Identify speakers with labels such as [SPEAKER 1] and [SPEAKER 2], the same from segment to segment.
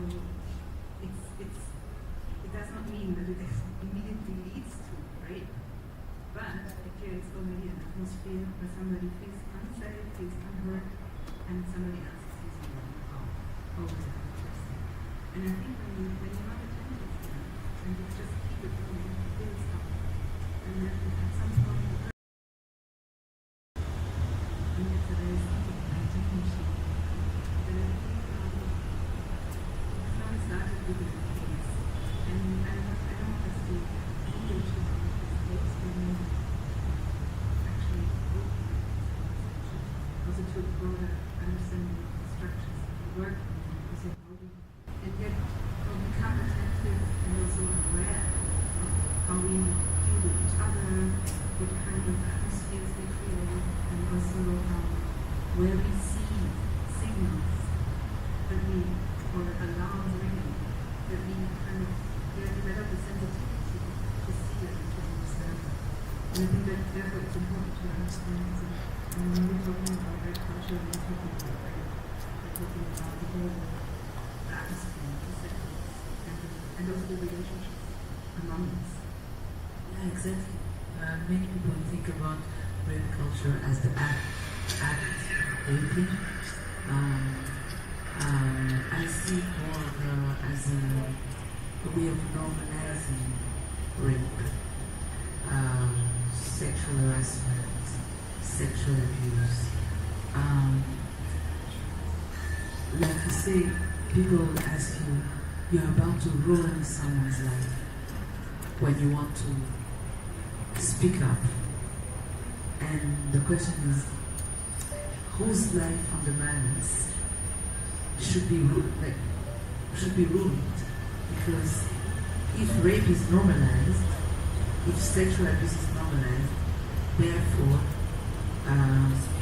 [SPEAKER 1] it does not mean that it immediately leads to rape, but it creates already an atmosphere where somebody feels unsafe, feels unheard, and somebody else is using that power over the other person. And I think when you're not attending to that, and you just keep it going, it will stop. And then at some point, and it's a very simple technique. It's not started with a case. And I don't want us to engage in this case, we need actually also to a broader understanding of the structures of the work and get become attentive and also aware of how we deal with each other, what kind of atmospheres they create, and also where we see signals that we, or alarms ringing, that we kind of develop the sensitivity to see it and to understand. And I think that therefore it's important to understand that when we're talking about red culture, we're talking about the whole atmosphere, the settings, and also the relationships among us.
[SPEAKER 2] Yeah, exactly. Many people think about rape culture as the act raping. I see it more as a way of normalizing rape, sexual harassment, sexual abuse. Like you say, people ask you, you're about to ruin someone's life when you want to speak up. And the question is, whose life undermines should be ruined? Because if rape is normalized, if sexual abuse is normalized, therefore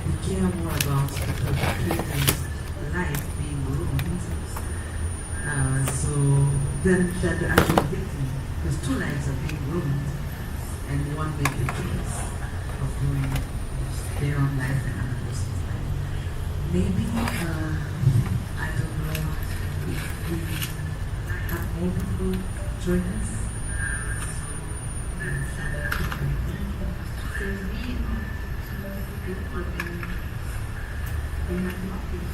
[SPEAKER 2] we care more about the perpetrator's life being ruined, so than the actual victim, because two lives are being ruined, and one makes the choice of doing their own life and another person's life. Maybe, I don't know if we have more people join us.
[SPEAKER 1] So we have not been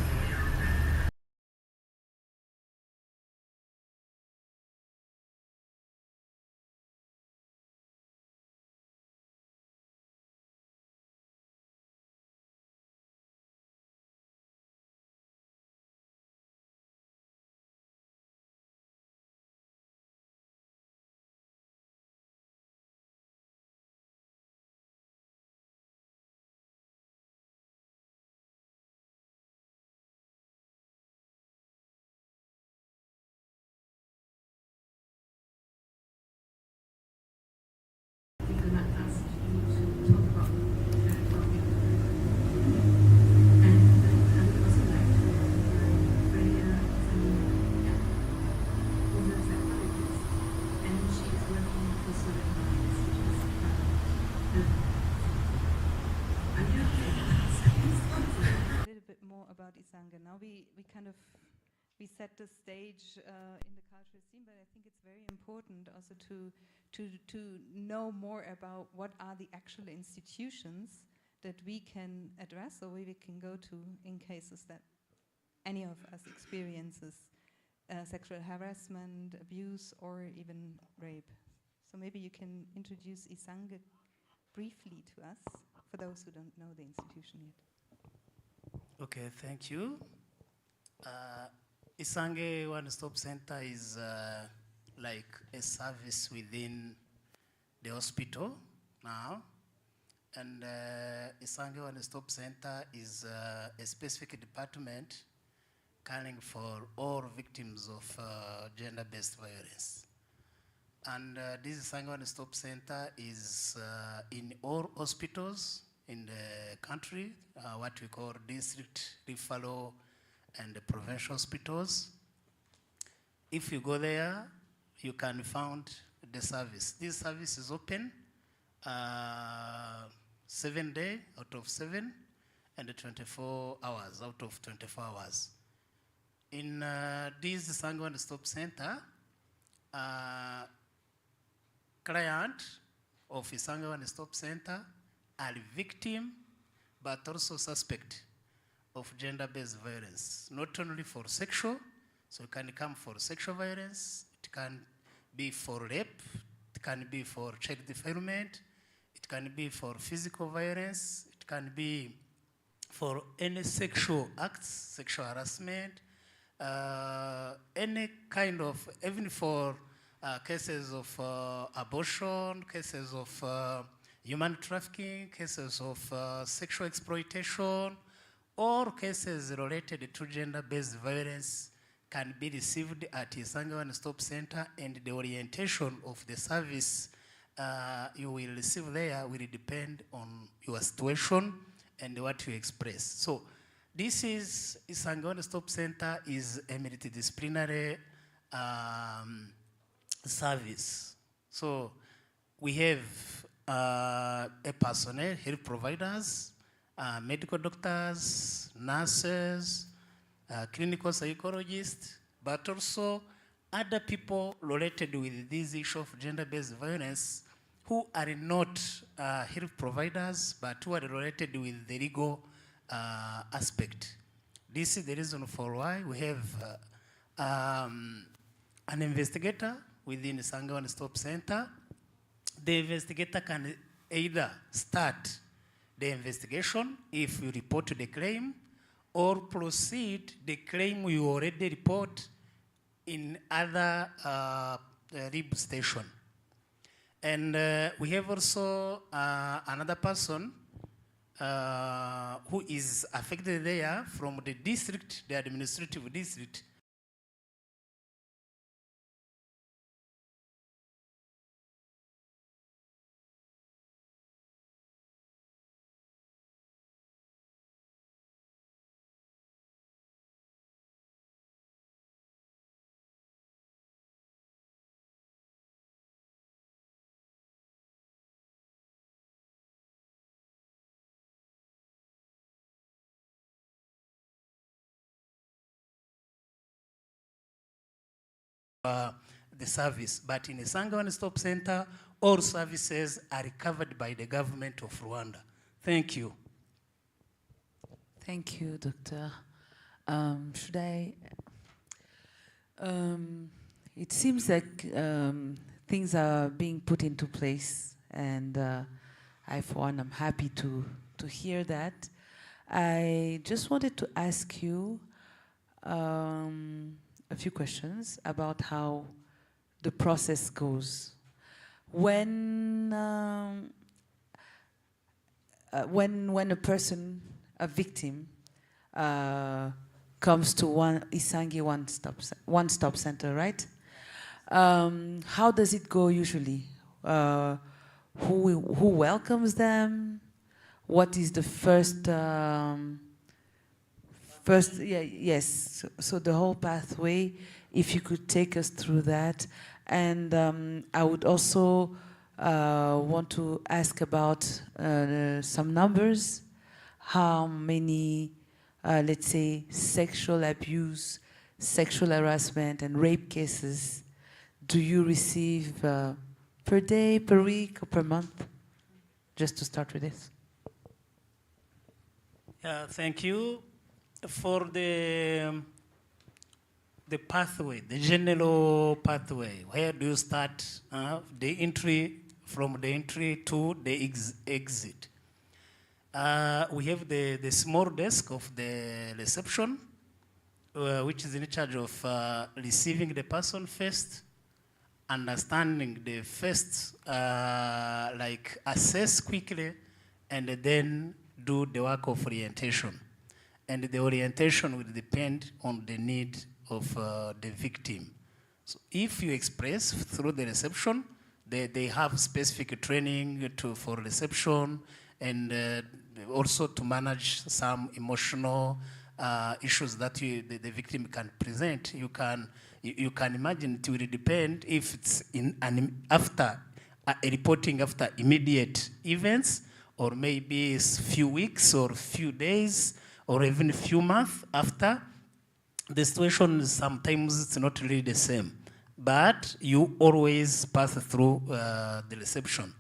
[SPEAKER 3] now we set the stage in the cultural scene, but I think it's very important also to know more about what are the actual institutions that we can address or we can go to in cases that any of us experiences sexual harassment, abuse, or even rape. So maybe you can introduce Isange briefly to us, for those who don't know the institution yet.
[SPEAKER 4] Okay, thank you. Isange One Stop Center is like a service within the hospital now. And Isange One Stop Center is a specific department caring for all victims of gender-based violence. And this Isange One Stop Center is in all hospitals in the country, what we call district, referral, and the provincial hospitals. If you go there, you can find the service. This service is open 7 days out of 7 and 24 hours out of 24 hours. In this Isange One Stop Center, client of Isange One Stop Center are victim, but also suspect of gender-based violence, not only for sexual, so it can come for sexual violence, it can be for rape, it can be for child defilement, it can be for physical violence, it can be for any sexual acts, sexual harassment, any kind of, even for cases of abortion, cases of human trafficking, cases of sexual exploitation, or cases related to gender-based violence can be received at Isange One Stop Center, and the orientation of the service you will receive there will depend on your situation and what you express. So this is Isange One Stop Center is a multidisciplinary service. So we have a personnel, health providers, medical doctors, nurses, clinical psychologists, but also other people related with this issue of gender-based violence who are not health providers, but who are related with the legal aspect. This is the reason for why we have an investigator within Isange One Stop Center. The investigator can either start the investigation if you report the claim, or proceed the claim you already report in other RIB station. And we have also another person who is affected there from the district, the administrative district. The service, but in Isange One Stop Center, all services are covered by the government of Rwanda. Thank you.
[SPEAKER 2] Thank you, Doctor. Should I? It seems like things are being put into place, and I, for one, am happy to hear that. I just wanted to ask you a few questions about how the process goes. When a person, a victim, comes to Isange One Stop Center, right? How does it go usually? Who welcomes them? What is the first? Yes. So the whole pathway, if you could take us through that. And I would also want to ask about some numbers. How many, let's say, sexual abuse, sexual harassment, and rape cases do you receive per day, per week, or per month? Just to start with this.
[SPEAKER 4] Yeah, thank you. For the pathway, the general pathway, where do you start the entry, from the entry to the exit? We have the small desk of the reception, which is in charge of receiving the person first, understanding the first, like assess quickly, and then do the work of orientation. And the orientation will depend on the need of the victim. So if you express through the reception, they have specific training for reception, and also to manage some emotional issues that the victim can present. You can imagine it will depend if it's after reporting after immediate events, or maybe it's few weeks or few days, or even a few months after. the situation sometimes it's not really the same, but you always pass through the reception.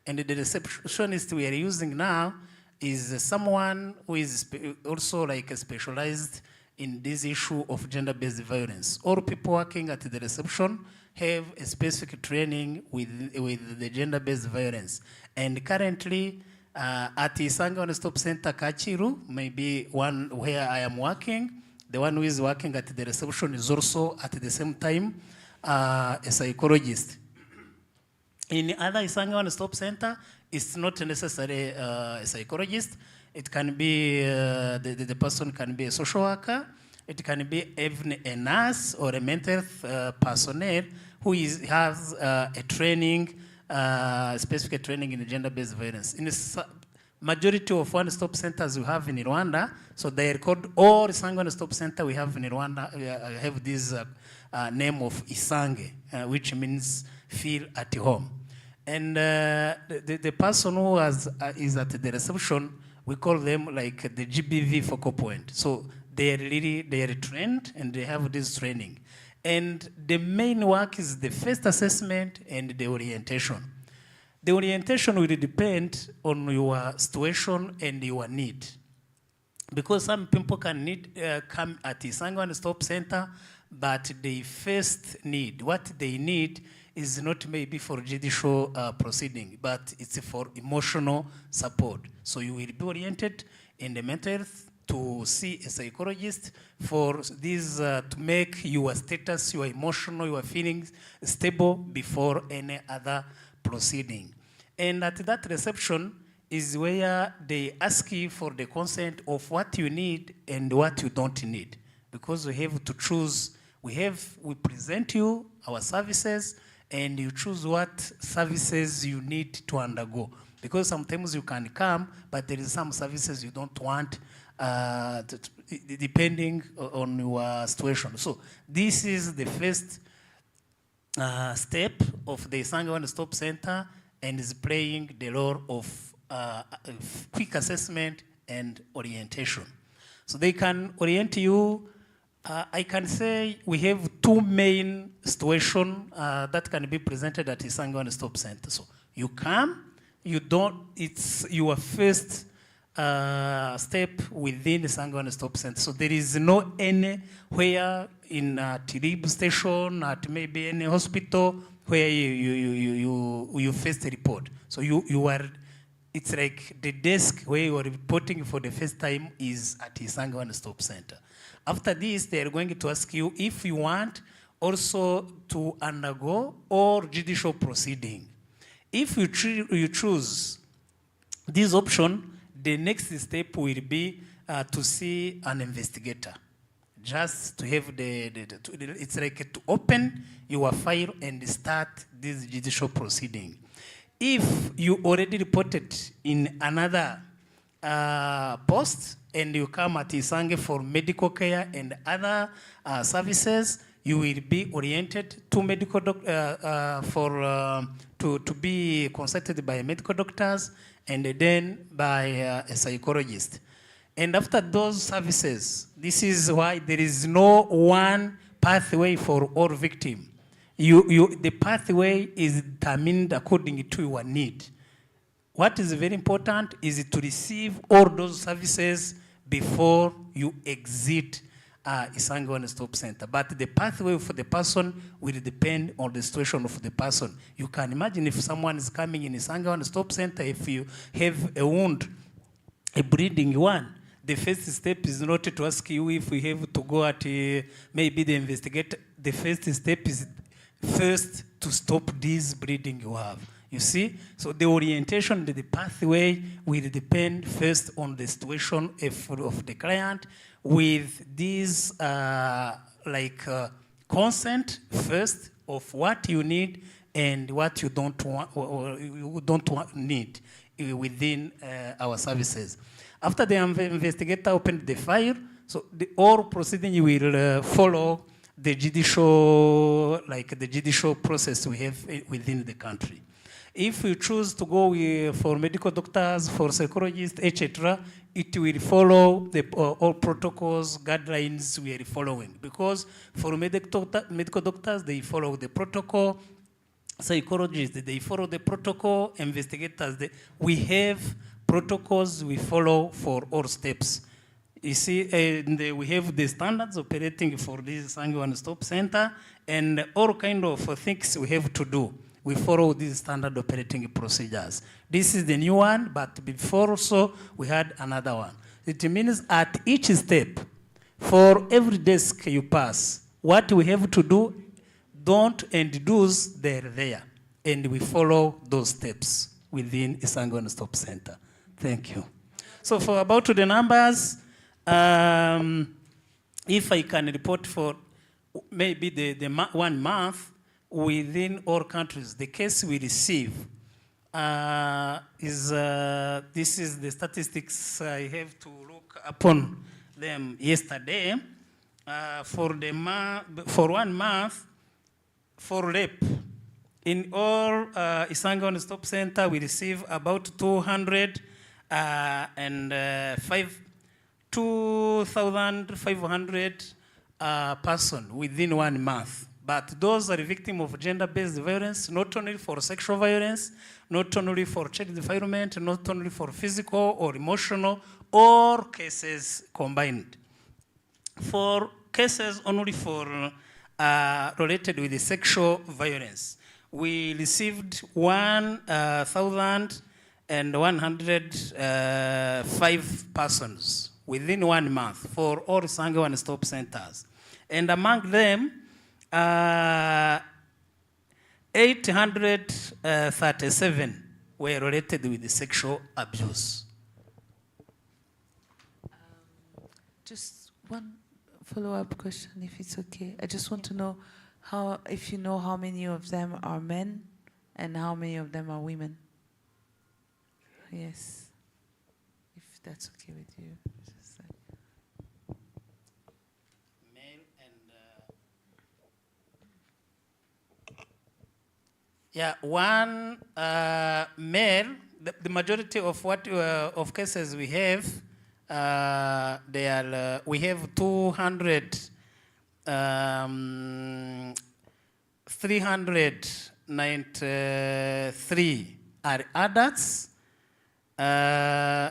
[SPEAKER 4] And the receptionist we are using now is someone who is also like specialized in this issue of gender-based violence. All people working at the reception have a specific training with the gender-based violence. And currently, at Isange One Stop Center KACYIRU, maybe one where I am working, the one who is working at the reception is also at the same time a psychologist. In other Isange One Stop Center, it's not necessarily a psychologist. It can be, the person can be a social worker. It can be even a nurse or a mental health personnel who has a training, specific training in gender-based violence. In the majority of one-stop centers we have in Rwanda, so they are called all Isange One-Stop Center we have in Rwanda, have this name of Isange, which means feel at home. And the person who is at the reception, we call them like the GBV focal point. So they are trained and they have this training. And the main work is the first assessment and the orientation. The orientation will depend on your situation and your need. Because some people can come at Isange One Stop Center, but they first need, what they need is not maybe for judicial proceeding, but it's for emotional support. So you will be oriented in the mental health to see a psychologist for this, to make your status, your emotional, your feelings stable before any other proceeding. And at that reception is where they ask you for the consent of what you need and what you don't need. Because we have to choose, we present you our services and you choose what services you need to undergo. Because sometimes you can come, but there is some services you don't want, depending on your situation. So this is the first step of the Isange One Stop Center and is playing the role of quick assessment and orientation. So they can orient you. I can say we have two main situations that can be presented at Isange One Stop Center. So you come, you don't, it's your first step within Isange One Stop Center. So there is no anywhere in a Tiribu station, at maybe any hospital where you first report. So you are, it's like the desk where you are reporting for the first time is at Isange One Stop Center. After this, they are going to ask you if you want also to undergo or judicial proceeding. If you choose this option, the next step will be to see an investigator. Just to have it's like to open your file and start this judicial proceeding. If you already reported in another post and you come at Isange for medical care and other services, you will be oriented to medical to be consulted by medical doctors and then by a psychologist. And after those services, this is why there is no one pathway for all victims. The pathway is determined according to your need. What is very important is to receive all those services before you exit Isange One Stop Center. But the pathway for the person will depend on the situation of the person. You can imagine if someone is coming in Isange One Stop Center, if you have a wound, a bleeding one, the first step is not to ask you if we have to go at maybe the investigator. The first step is first to stop this bleeding you have. You see? So the orientation, the pathway will depend first on the situation of the client with this consent first of what you need and what you don't want or you don't need within our services. After the investigator opened the file, so all proceeding will follow the judicial process we have within the country.
[SPEAKER 5] if we choose to go for medical doctors, for psychologists, etc., it will follow the all protocols, guidelines we are following. Because for medical doctors, they follow the protocol. Psychologists, they follow the protocol. Investigators, we have protocols we follow for all steps. You see, and we have the standards operating for this Isange One-Stop Center, and all kind of things we have to do. We follow these standard operating procedures. This is the new one, but before also we had another one. It means at each step, for every desk you pass, what we have to do, don't and do's, they're there. And we follow those steps within Isange One-Stop Center. Thank you. So for about the numbers, if I can report for maybe the 1 month, within all countries, the case we receive this is the statistics I have to look upon them yesterday. For 1 month, for rape, in all Isange One-Stop Center, we receive about 2,500 person within 1 month. But those are victims of gender-based violence, not only for sexual violence, not only for child defilement, not only for physical or emotional, all cases combined. For cases only for related with the sexual violence, we received 1,105 persons within 1 month for all Isange One-Stop Centers. And among them, 837 were related with the sexual abuse.
[SPEAKER 6] Just one follow-up question, if it's okay. I just want to know if you know how many of them are men and how many of them are women. Yes, if that's okay with you.
[SPEAKER 5] Yeah, one male. The majority of of cases we have, we have 393 are adults.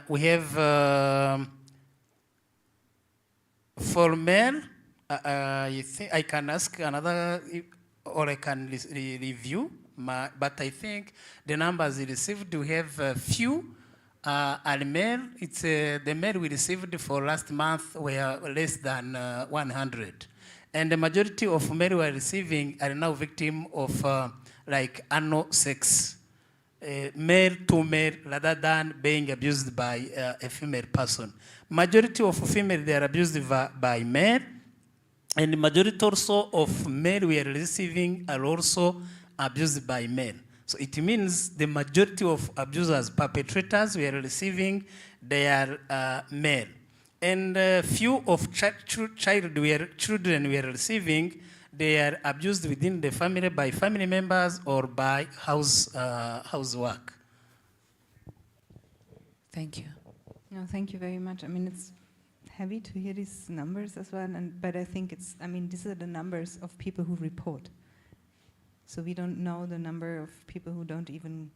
[SPEAKER 5] We have for male. You think I can ask another, or I can review. But I think the numbers received, we have few are male. It's the male we received for last month were less than 100. And the majority of male we are receiving are now victim of like anal sex, male to male, rather than being abused by a female person. Majority of female, they are abused by male. And the majority also of male we are receiving are also abused by men. So it means the majority of abusers, perpetrators we are receiving, they are male. And few of children we are receiving, they are abused within the family by family members or by housework.
[SPEAKER 6] Thank you.
[SPEAKER 3] No, thank you very much. I mean, it's heavy to hear these numbers as well, but I think these are the numbers of people who report. So we don't know the number of people who don't even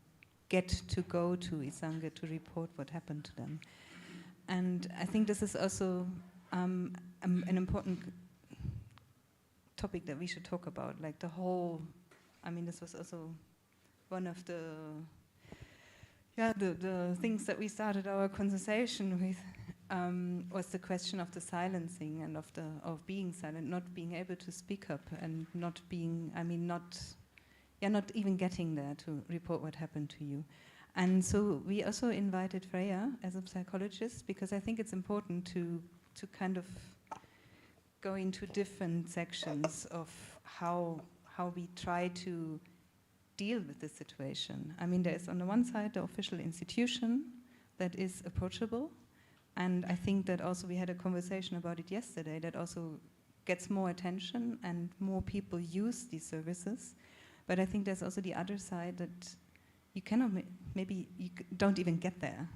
[SPEAKER 3] get to go to Isange to report what happened to them. And I think this is also an important topic that we should talk about, like the whole, this was also one of the things that we started our conversation with, was the question of the silencing and of being silent, not being able to speak up, and not being, not even getting there to report what happened to you. And so we also invited Freya as a psychologist, because I think it's important to kind of go into different sections of how we try to deal with this situation. There is on the one side the official institution that is approachable, and I think that also we had a conversation about it yesterday, that also gets more attention and more people use these services. But I think there's also the other side, that you cannot, maybe you don't even get there.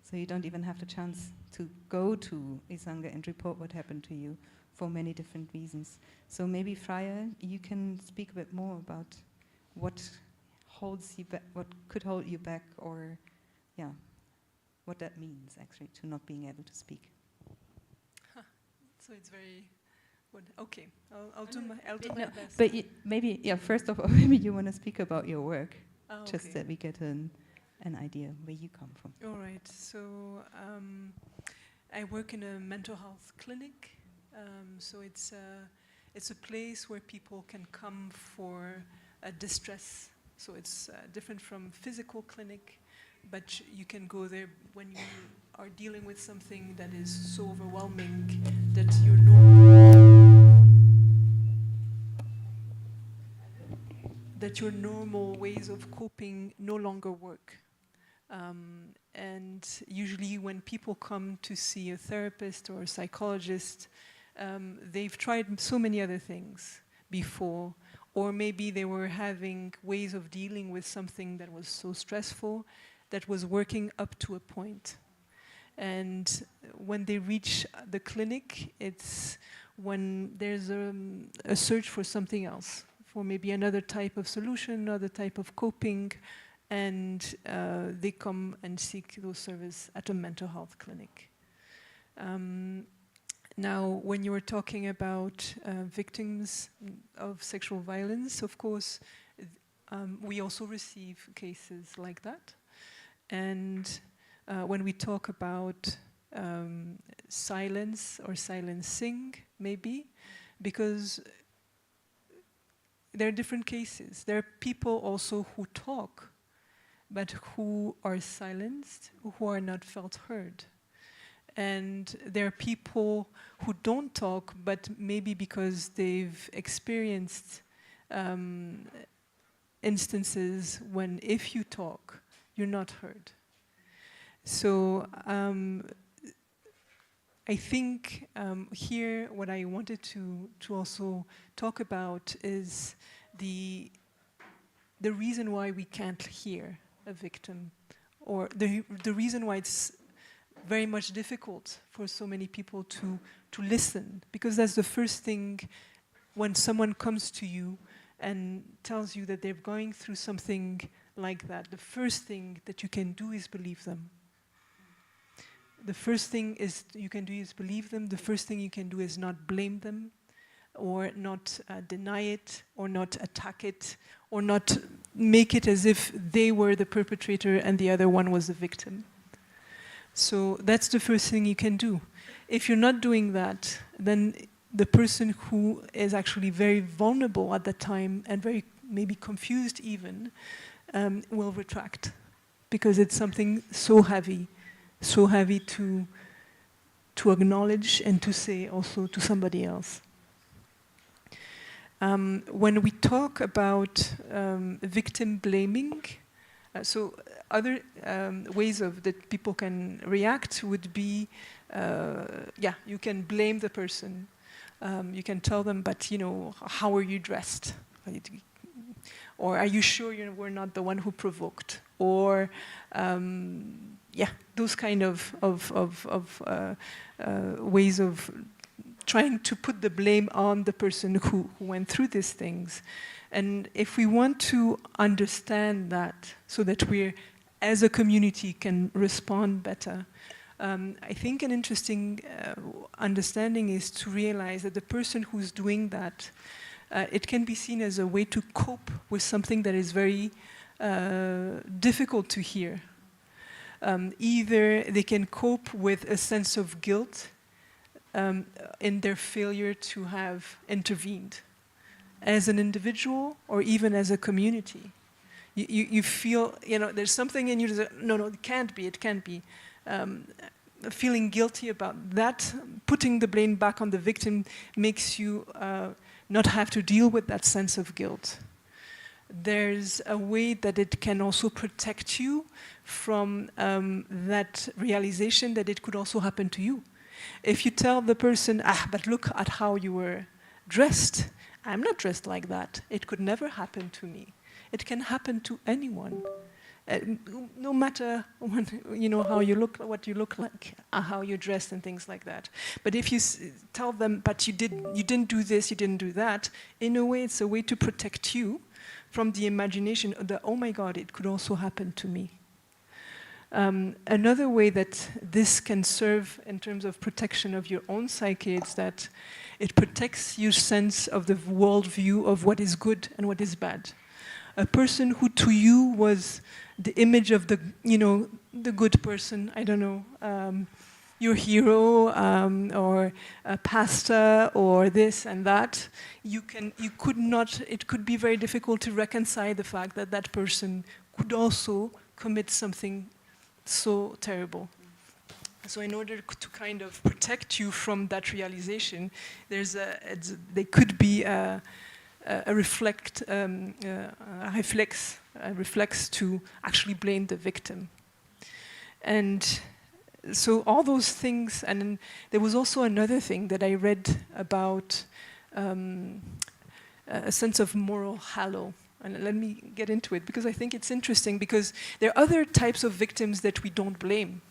[SPEAKER 3] So you don't even have the chance to go to Isanga and report what happened to you for many different reasons. So maybe Freya, you can speak a bit more about what holds you back, what could hold you back, or yeah, what that means actually to not being able to speak.
[SPEAKER 7] So it's very good. Okay, I'll do my best.
[SPEAKER 3] But maybe, yeah, first of all, maybe you want to speak about your work, just
[SPEAKER 7] okay.
[SPEAKER 3] that we get an idea where you come from.
[SPEAKER 7] All right, so I work in a mental health clinic. So it's a place where people can come for distress. So it's different from physical clinic, but you can go there when you are dealing with something that is so overwhelming that your normal ways of coping no longer work. And usually when people come to see a therapist or a psychologist, they've tried so many other things before, or maybe they were having ways of dealing with something that was so stressful that was working up to a point. And when they reach the clinic, it's when there's a search for something else, for maybe another type of solution, another type of coping, and they come and seek those services at a mental health clinic. Now, when you were talking about victims of sexual violence, of course, we also receive cases like that. And when we talk about silence or silencing, maybe, because there are different cases. There are people also who talk, but who are silenced, who are not felt heard. And there are people who don't talk, but maybe because they've experienced instances when if you talk, you're not heard. So I think here what I wanted to also talk about is the reason why we can't hear a victim, or the reason why it's very much difficult for so many people to listen, because that's the first thing when someone comes to you and tells you that they're going through something like that. The first thing that you can do is believe them. The first thing is you can do is believe them. The first thing you can do is not blame them, or not deny it, or not attack it, or not make it as if they were the perpetrator and the other one was the victim. So that's the first thing you can do. If you're not doing that, then the person who is actually very vulnerable at that time and very maybe confused even will retract, because it's something so heavy to acknowledge and to say also to somebody else. When we talk about victim blaming, so other ways of that people can react would be, you can blame the person. You can tell them, but you know, how are you dressed? Or are you sure you were not the one who provoked? Or those kind of ways of trying to put the blame on the person who went through these things. And if we want to understand that, so that we, as a community, can respond better, I think an interesting understanding is to realize that the person who's doing that, it can be seen as a way to cope with something that is very difficult to hear. Either they can cope with a sense of guilt in their failure to have intervened as an individual or even as a community. You feel, you know, there's something in you that, no, it can't be. Feeling guilty about that, putting the blame back on the victim makes you not have to deal with that sense of guilt. There's a way that it can also protect you from that realization that it could also happen to you. If you tell the person, but look at how you were dressed, I'm not dressed like that. It could never happen to me. It can happen to anyone. no matter how you look, what you look like, how you're dressed, and things like that. But if you tell them, but you didn't do this, you didn't do that, in a way, it's a way to protect you from the imagination that, oh my God, it could also happen to me. Another way that this can serve in terms of protection of your own psyche is that it protects your sense of the worldview of what is good and what is bad. A person who to you was the image of the, the good person, I don't know, your hero, or a pastor, or this and that, it could be very difficult to reconcile the fact that that person could also commit something so terrible. So in order to kind of protect you from that realization, there could be a reflex to actually blame the victim. And so all those things, and then there was also another thing that I read about a sense of moral halo. And let me get into it, because I think it's interesting, because there are other types of victims that we don't blame.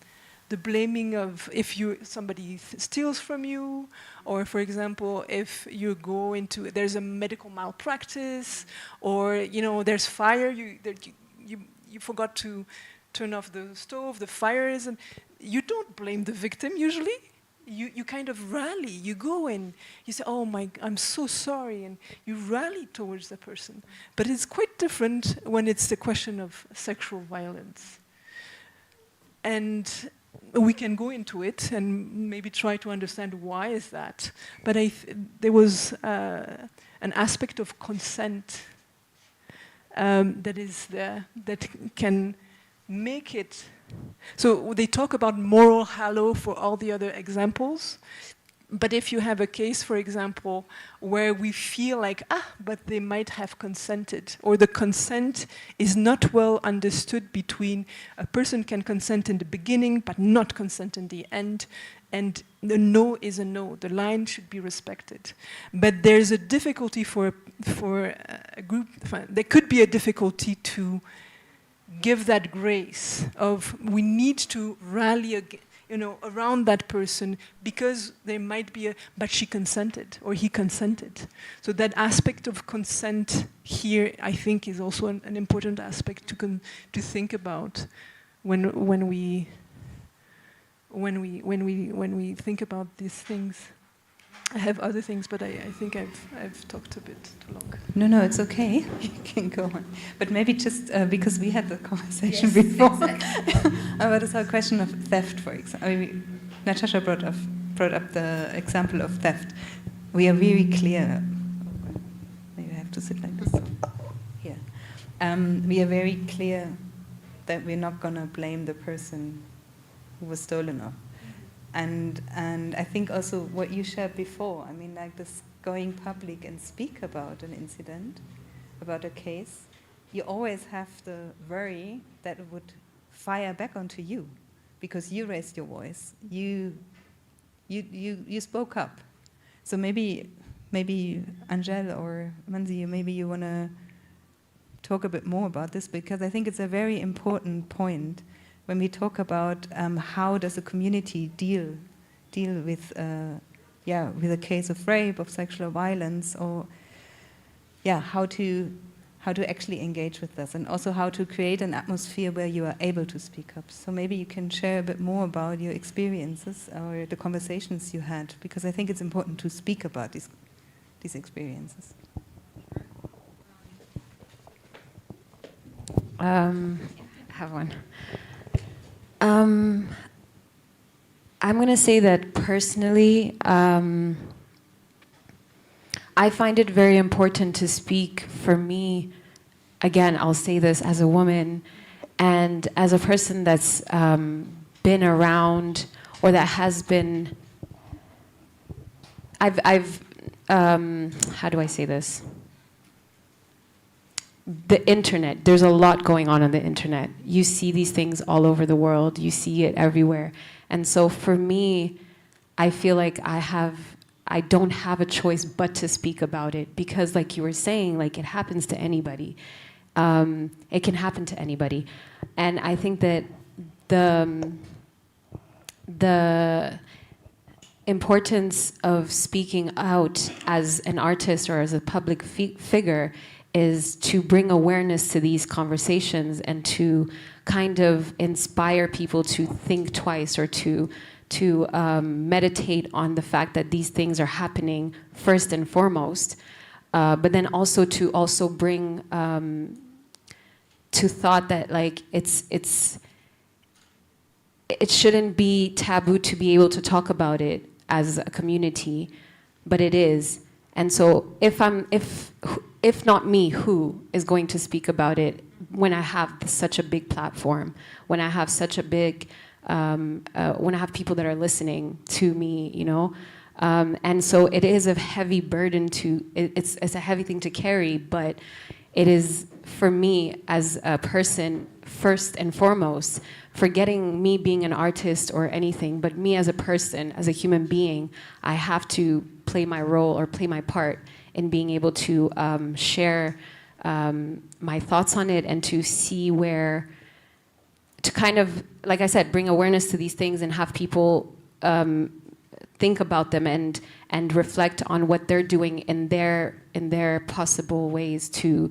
[SPEAKER 7] The blaming of if somebody steals from you, or for example, if you go into, there's a medical malpractice, or there's fire, you forgot to turn off the stove, the fire is, and you don't blame the victim usually. You kind of rally, you go in, you say, oh I'm so sorry, and you rally towards the person. But it's quite different when it's the question of sexual violence. And we can go into it and maybe try to understand why is that. But there was an aspect of consent that is there, that can make it. So they talk about moral halo for all the other examples, but if you have a case, for example, where we feel like, but they might have consented, or the consent is not well understood between a person can consent in the beginning, but not consent in the end, and the no is a no, the line should be respected. But there's a difficulty for a group, there could be a difficulty to give that grace of we need to rally around that person, because there might be but she consented or he consented. So that aspect of consent here, I think, is also an important aspect to think about when we think about these things. I have other things, but I think I've talked a bit too long.
[SPEAKER 8] No, it's okay. You can go on. But maybe just because we had the conversation before about this whole question of theft, for example. Natasha brought up the example of theft. We are very clear. Maybe I have to sit like this. Here. We are very clear that we're not going to blame the person who was stolen off. And I think also what you shared before, like this going public and speak about an incident, about a case, you always have the worry that it would fire back onto you, because you raised your voice, you spoke up. So maybe Angel or Manzi, maybe you want to talk a bit more about this, because I think it's a very important point when we talk about how does a community deal with a case of rape, of sexual violence, or how to actually engage with this, and also how to create an atmosphere where you are able to speak up. So maybe you can share a bit more about your experiences or the conversations you had, because I think it's important to speak about these experiences.
[SPEAKER 9] I have one. I'm going to say that personally, I find it very important to speak. For me, again, I'll say this as a woman and as a person that's been around, or that has been, how do I say this? The internet, there's a lot going on the internet. You see these things all over the world. You see it everywhere. And so for me, I feel like I don't have a choice but to speak about it, because like you were saying, like it happens to anybody. It can happen to anybody. And I think that the importance of speaking out as an artist or as a public figure is to bring awareness to these conversations and to kind of inspire people to think twice or to meditate on the fact that these things are happening first and foremost, but then also to bring to thought that like it shouldn't be taboo to be able to talk about it as a community, but it is. And so if not me, who is going to speak about it when I have such a big platform, when I have such a big, when I have people that are listening to me, you know? And so it is a heavy burden it's a heavy thing to carry, but it is, for me as a person, first and foremost, forgetting me being an artist or anything, but me as a person, as a human being, I have to play my role or play my part in being able to share my thoughts on it and to see where, to kind of, like I said, bring awareness to these things and have people think about them and reflect on what they're doing in their possible ways to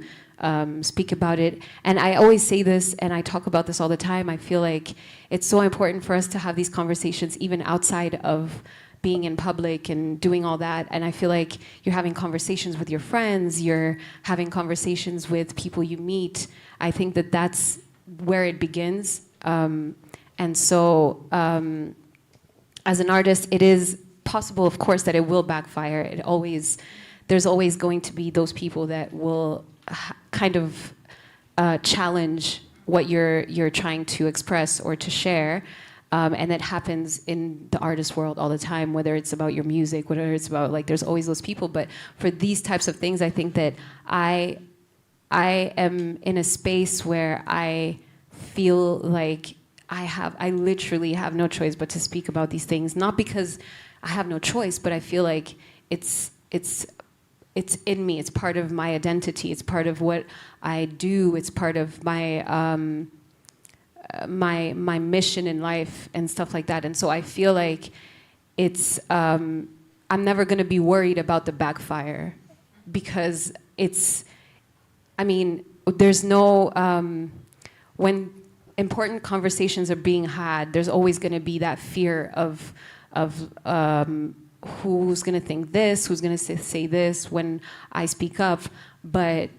[SPEAKER 9] speak about it. And I always say this, and I talk about this all the time, I feel like it's so important for us to have these conversations even outside of being in public and doing all that. And I feel like you're having conversations with your friends, you're having conversations with people you meet. I think that that's where it begins. And so as an artist, it is possible, of course, that it will backfire. There's always going to be those people that will kind of challenge what you're trying to express or to share. And that happens in the artist world all the time, whether it's about your music, whether it's about, like, there's always those people. But for these types of things, I think that I am in a space where I feel like I literally have no choice but to speak about these things. Not because I have no choice, but I feel like it's in me. It's part of my identity. It's part of what I do. It's part of my my mission in life and stuff like that. And so I feel like it's I'm never going to be worried about the backfire, because I mean, there's no when important conversations are being had, there's always going to be that fear of who's going to think this, who's going to say this when I speak up. But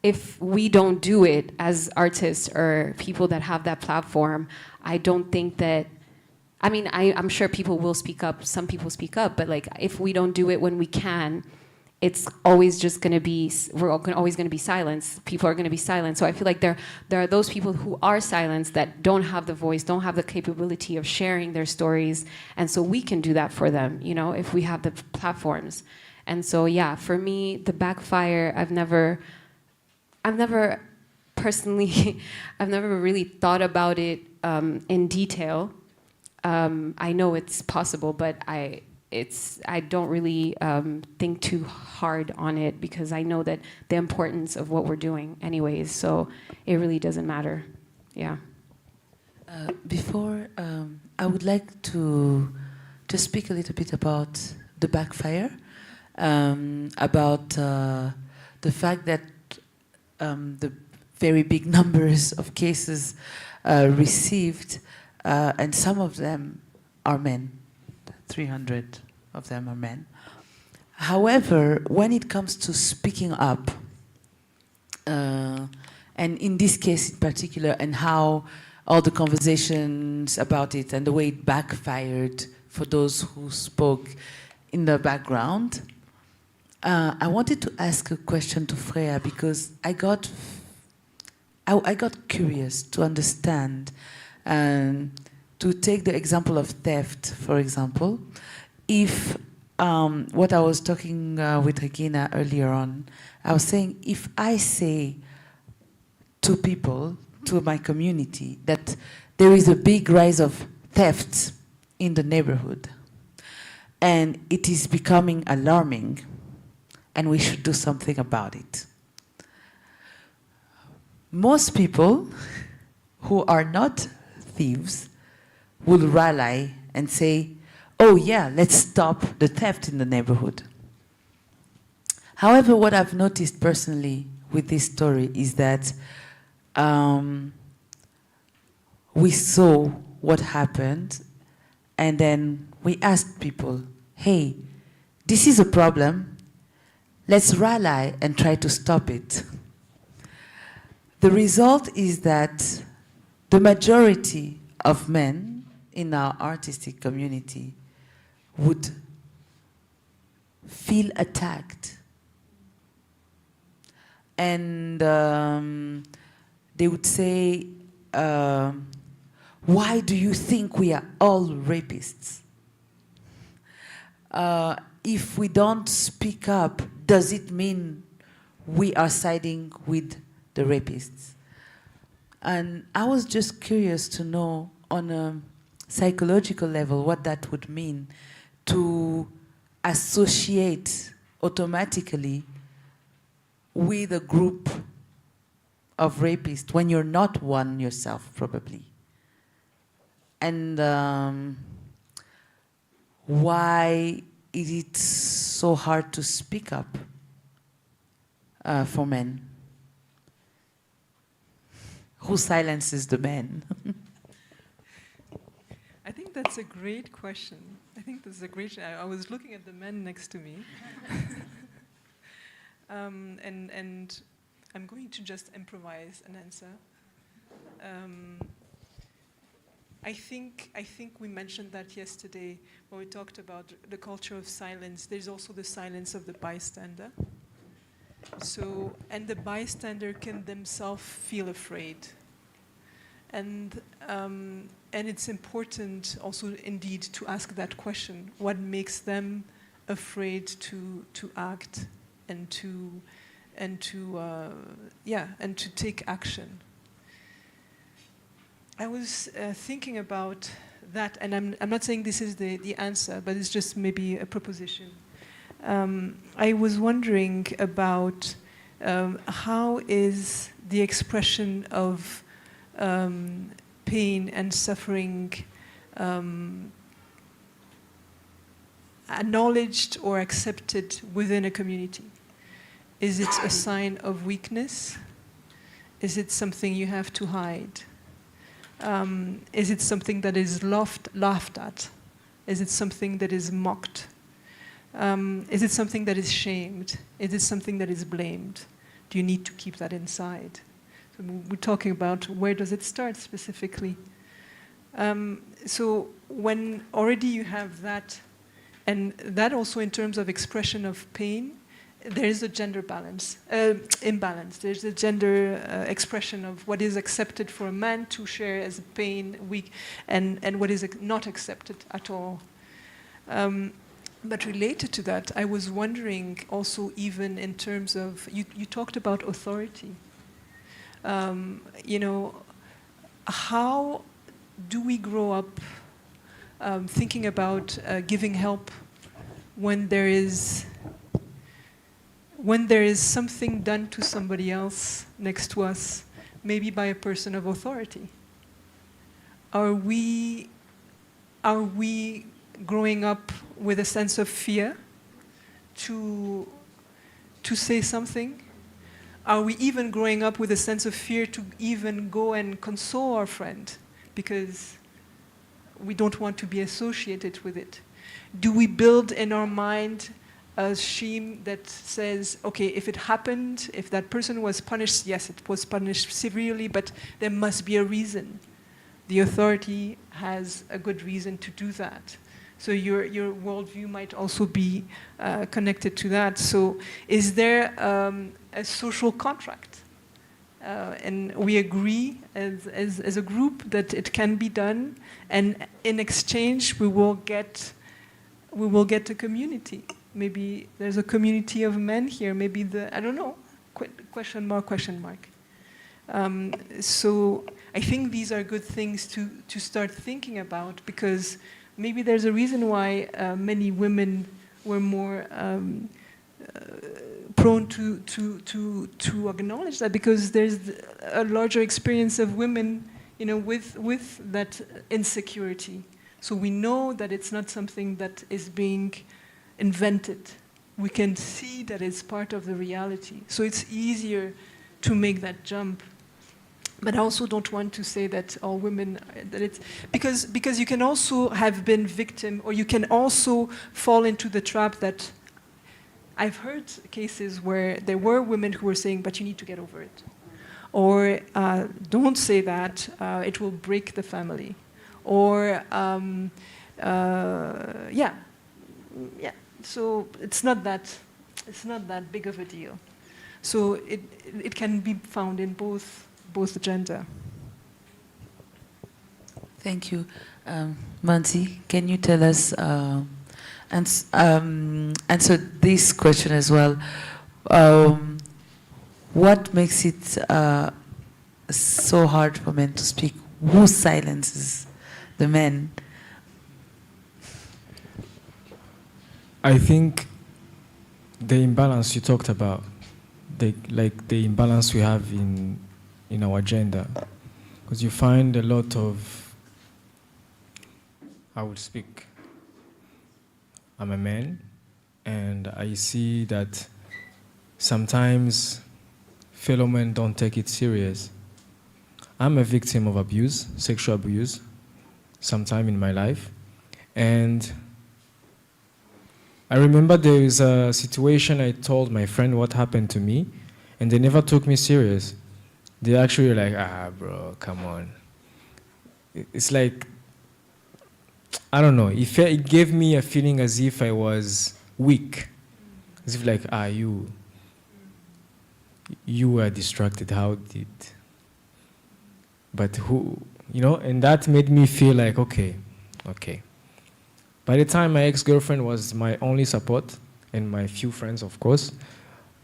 [SPEAKER 9] if we don't do it as artists or people that have that platform, I don't think that, I mean, I'm sure people will speak up, some people speak up, but like, if we don't do it when we can, it's always just going to be, always going to be silence. People are going to be silent. So I feel like there are those people who are silenced that don't have the voice, don't have the capability of sharing their stories. And so we can do that for them, you know, if we have the platforms. And so, yeah, for me, the backfire, I've never personally, I've never really thought about it in detail. I know it's possible, but I don't really think too hard on it, because I know that the importance of what we're doing anyways, so it really doesn't matter. Yeah.
[SPEAKER 6] Before, I would like to just speak a little bit about the backfire, about the fact that the very big numbers of cases received, and some of them are men, 300 of them are men. However, when it comes to speaking up, and in this case in particular, and how all the conversations about it and the way it backfired for those who spoke in the background, I wanted to ask a question to Freya, because I got curious to understand, to take the example of theft, for example. If what I was talking with Regina earlier on, I was saying, if I say to people, to my community, that there is a big rise of theft in the neighborhood, and it is becoming alarming, and we should do something about it. most people who are not thieves will rally and say, oh yeah, let's stop the theft in the neighborhood. However, what I've noticed personally with this story is that we saw what happened, and then we asked people, hey, this is a problem, let's rally and try to stop it. The result is that the majority of men in our artistic community would feel attacked. And they would say, why do you think we are all rapists? If we don't speak up, does it mean we are siding with the rapists? And I was just curious to know on a psychological level what that would mean to associate automatically with a group of rapists when you're not one yourself, probably. And why is it so hard to speak up for men? Who silences the men?
[SPEAKER 7] I think that's a great question. I think that's a great. I was looking at the men next to me, and I'm going to just improvise an answer. I think we mentioned that yesterday when we talked about the culture of silence. There's also the silence of the bystander. So, and the bystander can themselves feel afraid. And it's important also indeed to ask that question: what makes them afraid to act and to take action? I was thinking about that, and I'm not saying this is the answer, but it's just maybe a proposition. I was wondering about how is the expression of pain and suffering acknowledged or accepted within a community? Is it a sign of weakness? Is it something you have to hide? Is it something that is laughed at? Is it something that is mocked? Is it something that is shamed? Is it something that is blamed? Do you need to keep that inside? So we're talking about where does it start specifically. So when already you have that, and that also in terms of expression of pain, there is a gender imbalance. There's a gender expression of what is accepted for a man to share as pain, weak, and what is not accepted at all. But related to that, I was wondering also even in terms of, you talked about authority. You know, how do we grow up thinking about giving help when there is something done to somebody else next to us, maybe by a person of authority? Are we growing up with a sense of fear to say something? Are we even growing up with a sense of fear to even go and console our friend because we don't want to be associated with it? Do we build in our mind a scheme that says, okay, if it happened, if that person was punished, yes, it was punished severely, but there must be a reason. The authority has a good reason to do that. So your worldview might also be connected to that. So is there a social contract? And we agree as a group that it can be done, and in exchange we will get a community. Maybe there's a community of men here, maybe I don't know, question mark. So I think these are good things to start thinking about, because maybe there's a reason why many women were more prone to acknowledge that, because there's a larger experience of women, you know, with that insecurity. So we know that it's not something that is being invented. We can see that it's part of the reality. So it's easier to make that jump. But I also don't want to say that all women, that it's, because you can also have been victim, or you can also fall into the trap that I've heard cases where there were women who were saying, but you need to get over it. Or don't say that, it will break the family. Or, yeah. So it's not that big of a deal. So it can be found in both gender.
[SPEAKER 6] Thank you. Manzi, can you tell us, answer this question as well. What makes it so hard for men to speak? Who silences the men?
[SPEAKER 10] I think the imbalance you talked about, the imbalance we have in our gender, because you find a lot of, I would speak, I'm a man, and I see that sometimes fellow men don't take it serious. I'm a victim of abuse, sexual abuse, sometime in my life, and I remember there is a situation I told my friend what happened to me, and they never took me serious. They actually were like, bro, come on. It's like, I don't know, it gave me a feeling as if I was weak. As if like, you were distracted, how did? But who, you know, and that made me feel like, okay. By the time my ex-girlfriend was my only support, and my few friends, of course,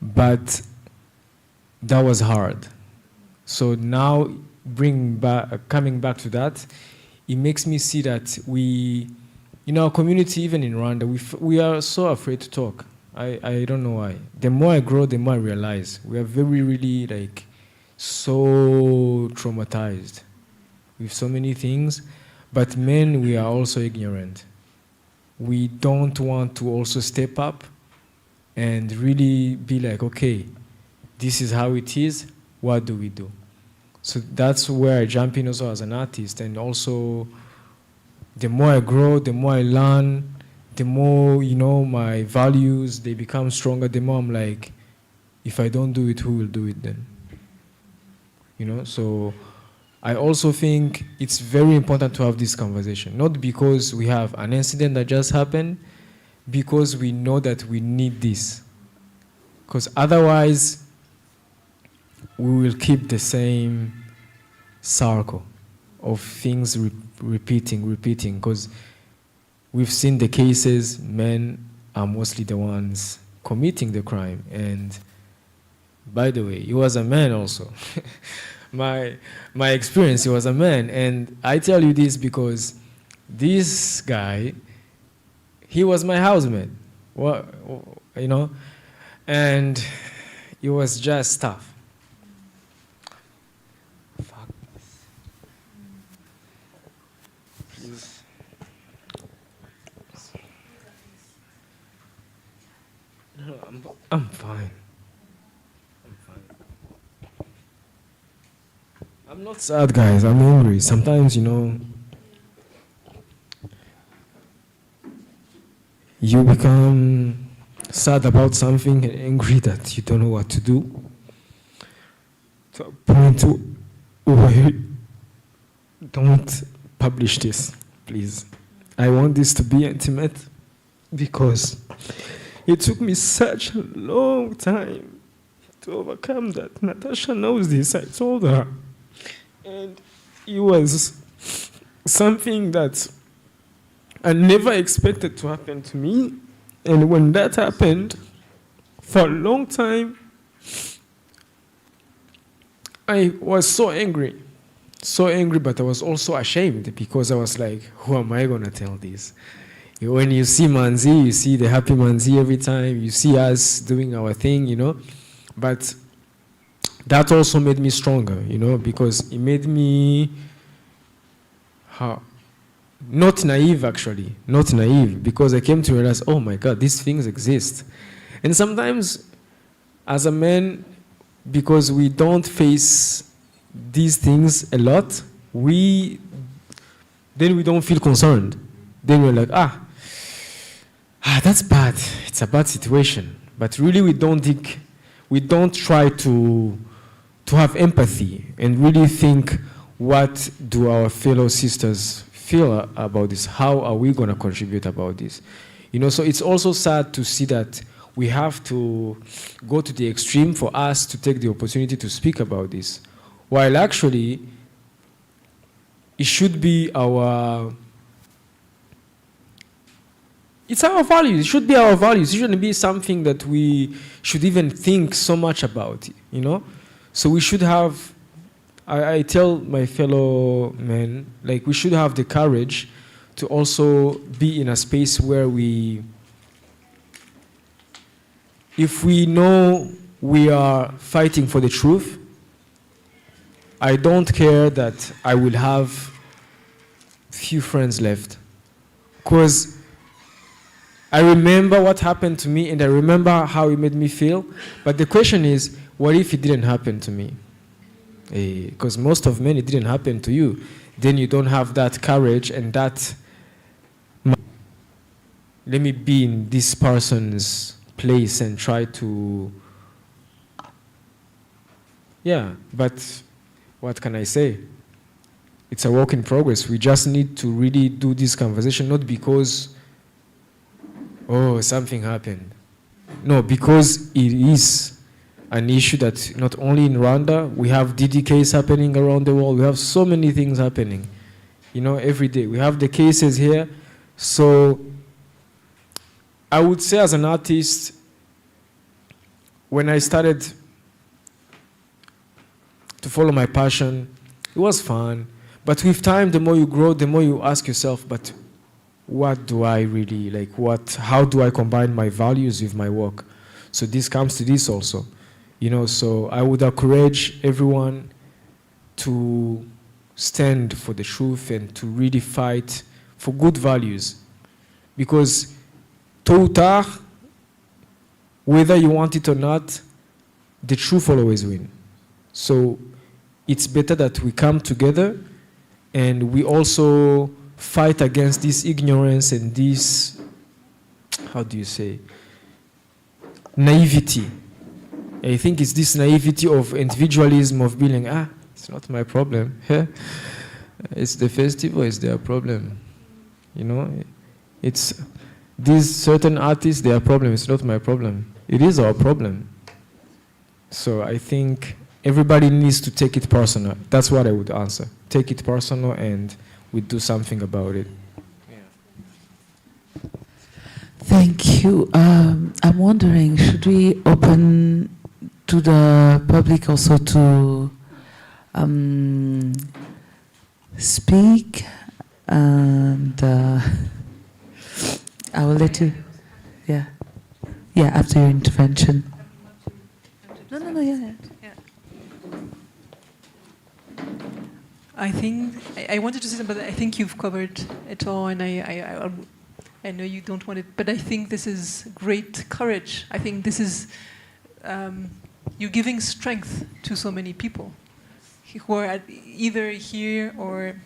[SPEAKER 10] but that was hard. So now, coming back to that, it makes me see that we, in our community, even in Rwanda, we are so afraid to talk. I don't know why. The more I grow, the more I realize we are really like so traumatized with so many things, but men, we are also ignorant. We don't want to also step up and really be like, okay, this is how it is, what do we do? So that's where I jump in also as an artist, and also the more I grow, the more I learn, the more, you know, my values, they become stronger, the more I'm like, if I don't do it, who will do it then? You know, so I also think it's very important to have this conversation, not because we have an incident that just happened, because we know that we need this. Because otherwise, we will keep the same circle of things repeating, because we've seen the cases, men are mostly the ones committing the crime. And by the way, he was a man also. My experience, he was a man. And I tell you this because this guy, he was my housemate, you know, and it was just tough. Fuck. Please. No, I'm fine. I'm not sad, guys. I'm angry. Sometimes, you know, you become sad about something and angry that you don't know what to do. To a point where don't publish this, please. I want this to be intimate because it took me such a long time to overcome that. Natasha knows this. I told her. And it was something that I never expected to happen to me. And when that happened, for a long time, I was so angry, but I was also ashamed because I was like, who am I going to tell this? When you see Manzi, you see the happy Manzi every time. You see us doing our thing, you know. But that also made me stronger, you know, because it made me not naive, actually. Not naive, because I came to realize, oh my God, these things exist. And sometimes, as a man, because we don't face these things a lot, then we don't feel concerned. Then we're like, that's bad. It's a bad situation. But really, we don't try to have empathy and really think, what do our fellow sisters feel about this? How are we going to contribute about this? You know, so it's also sad to see that we have to go to the extreme for us to take the opportunity to speak about this, while actually it should be it's our values. It should be our values. It shouldn't be something that we should even think so much about, you know? So we should have, I tell my fellow men, like, we should have the courage to also be in a space where if we know we are fighting for the truth, I don't care that I will have few friends left. Because I remember what happened to me and I remember how it made me feel. But the question is, what if it didn't happen to me? Because most of men, it didn't happen to you. Then you don't have that courage and that, let me be in this person's place and try to, yeah, but what can I say? It's a work in progress. We just need to really do this conversation, not because, oh, something happened. No, because it is an issue that not only in Rwanda, we have DDKs happening around the world. We have so many things happening, you know, every day. We have the cases here. So I would say as an artist, when I started to follow my passion, it was fun. But with time, the more you grow, the more you ask yourself, but what do I really, like, how do I combine my values with my work? So this comes to this also, you know, so I would encourage everyone to stand for the truth and to really fight for good values. Because tôt ou tard, whether you want it or not, the truth will always win. So it's better that we come together and we also fight against this ignorance and this, how do you say, naivety. I think it's this naivety of individualism, of being, it's not my problem. It's the festival, it's their problem. You know, it's these certain artists, their problem, it's not my problem. It is our problem. So I think everybody needs to take it personal. That's what I would answer. Take it personal and we do something about it. Yeah.
[SPEAKER 6] Thank you. I'm wondering, should we open to the public also to speak? And I will let you, yeah, after your intervention. No, yeah.
[SPEAKER 7] I think I wanted to say something, but I think you've covered it all, and I know you don't want it, but I think this is great courage. I think this is you're giving strength to so many people who are either here, or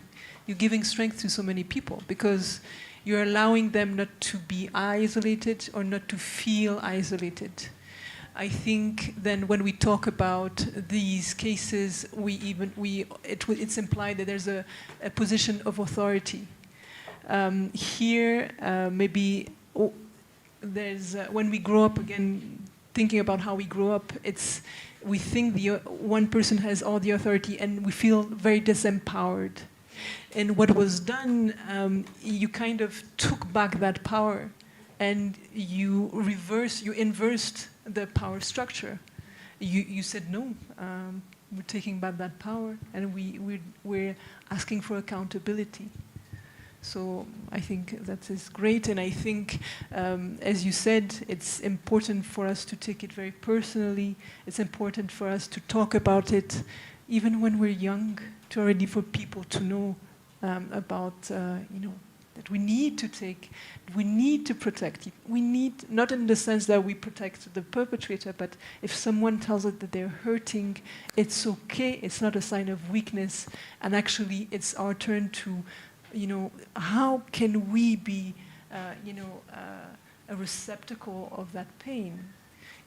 [SPEAKER 7] you're giving strength to so many people because you're allowing them not to be isolated or not to feel isolated. I think then when we talk about these cases, it's implied that there's a position of authority. Here, maybe there's when we grow up, again, thinking about how we grow up, we think one person has all the authority and we feel very disempowered. And what was done, you kind of took back that power and you inversed the power structure. You said, no, we're taking back that power and we're asking for accountability. So I think that is great, and I think, as you said, it's important for us to take it very personally. It's important for us to talk about it, even when we're young, to already for people to know about, that we need to protect it. We need, not in the sense that we protect the perpetrator, but if someone tells us that they're hurting, it's okay, it's not a sign of weakness, and actually it's our turn to, how can we be, a receptacle of that pain?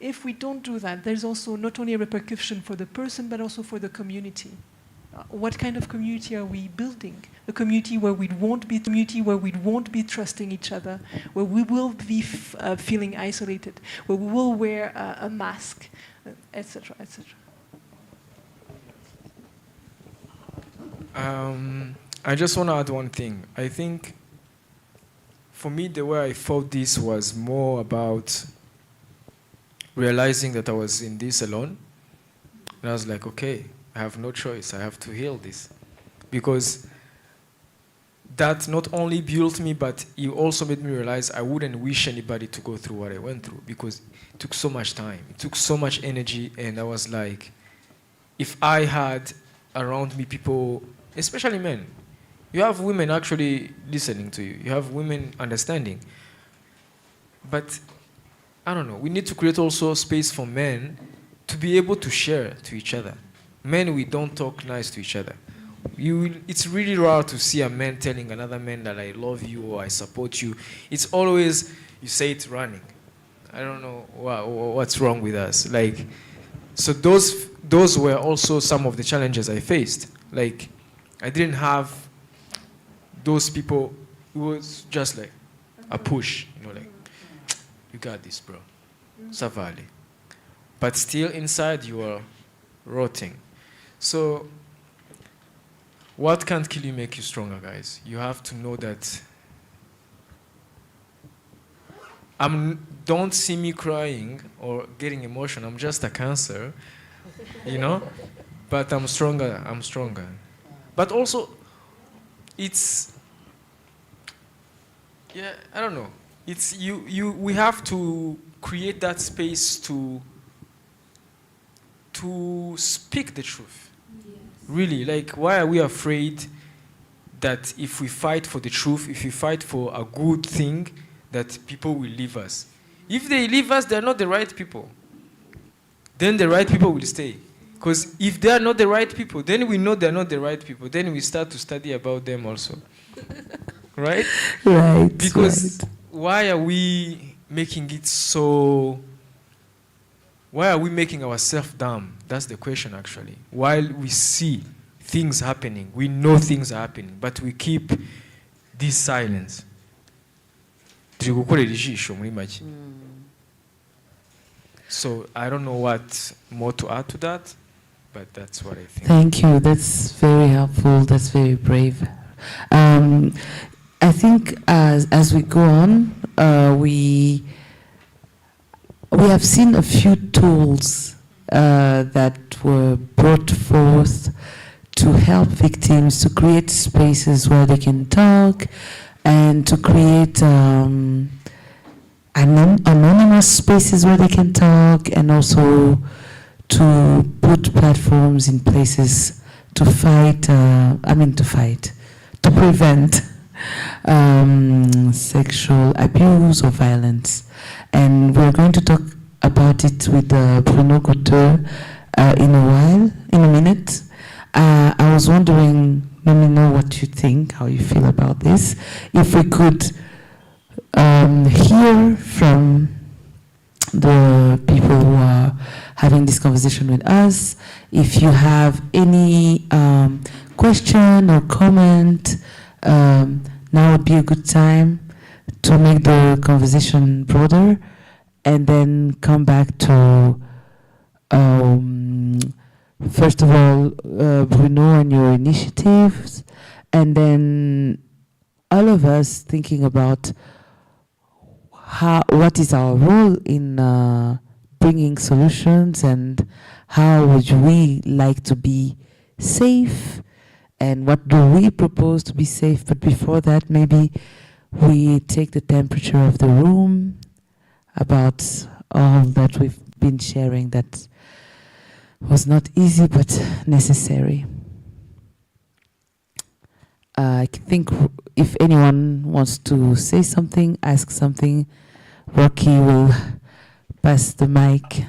[SPEAKER 7] If we don't do that, there's also not only a repercussion for the person, but also for the community. What kind of community are we building? A community where we won't be trusting each other, where we will be feeling isolated, where we will wear a mask, etc., etc.
[SPEAKER 10] I just want to add one thing. I think, for me, the way I felt this was more about realizing that I was in this alone. And I was like, okay, I have no choice. I have to heal this. Because that not only built me, but it also made me realize I wouldn't wish anybody to go through what I went through, because it took so much time. It took so much energy. And I was like, if I had around me people, especially men, you have women actually listening to you. You have women understanding. But, I don't know, we need to create also space for men to be able to share to each other. Men, we don't talk nice to each other. It's really rare to see a man telling another man that I love you or I support you. It's always, you say it running. I don't know what's wrong with us. Like, so those were also some of the challenges I faced. Like, I didn't have those people. It was just like a push, like, you got this, bro. Savali. But still inside you are rotting. So what can't kill you make you stronger, guys? You have to know that don't see me crying or getting emotional. I'm just a cancer, but I'm stronger. But also, it's, I don't know. It's we have to create that space to speak the truth. Yes. Really, like, why are we afraid that if we fight for the truth, if we fight for a good thing, that people will leave us? If they leave us, they're not the right people. Then the right people will stay. Because if they are not the right people, then we know they're not the right people. Then we start to study about them also. Right?
[SPEAKER 6] Right.
[SPEAKER 10] Because why are we making it so... Why are we making ourselves dumb? That's the question, actually. While we see things happening, we know things are happening, but we keep this silence. So I don't know what more to add to that, but that's what I think.
[SPEAKER 6] Thank you. That's very helpful. That's very brave. I think as we go on, we have seen a few tools that were brought forth to help victims to create spaces where they can talk and to create anonymous spaces where they can talk, and also to put platforms in places to to prevent sexual abuse or violence. And we're going to talk about it with Bruno Goethe in a minute. I was wondering, let me know what you think, how you feel about this. If we could hear from the people who are having this conversation with us. If you have any question or comment, now would be a good time to make the conversation broader, and then come back to, first of all, Bruno and your initiatives, and then all of us thinking about what is our role in bringing solutions, and how would we like to be safe and what do we propose to be safe. But before that, maybe we take the temperature of the room about all that we've been sharing that was not easy but necessary. I think if anyone wants to say something, ask something, Rocky will pass the mic.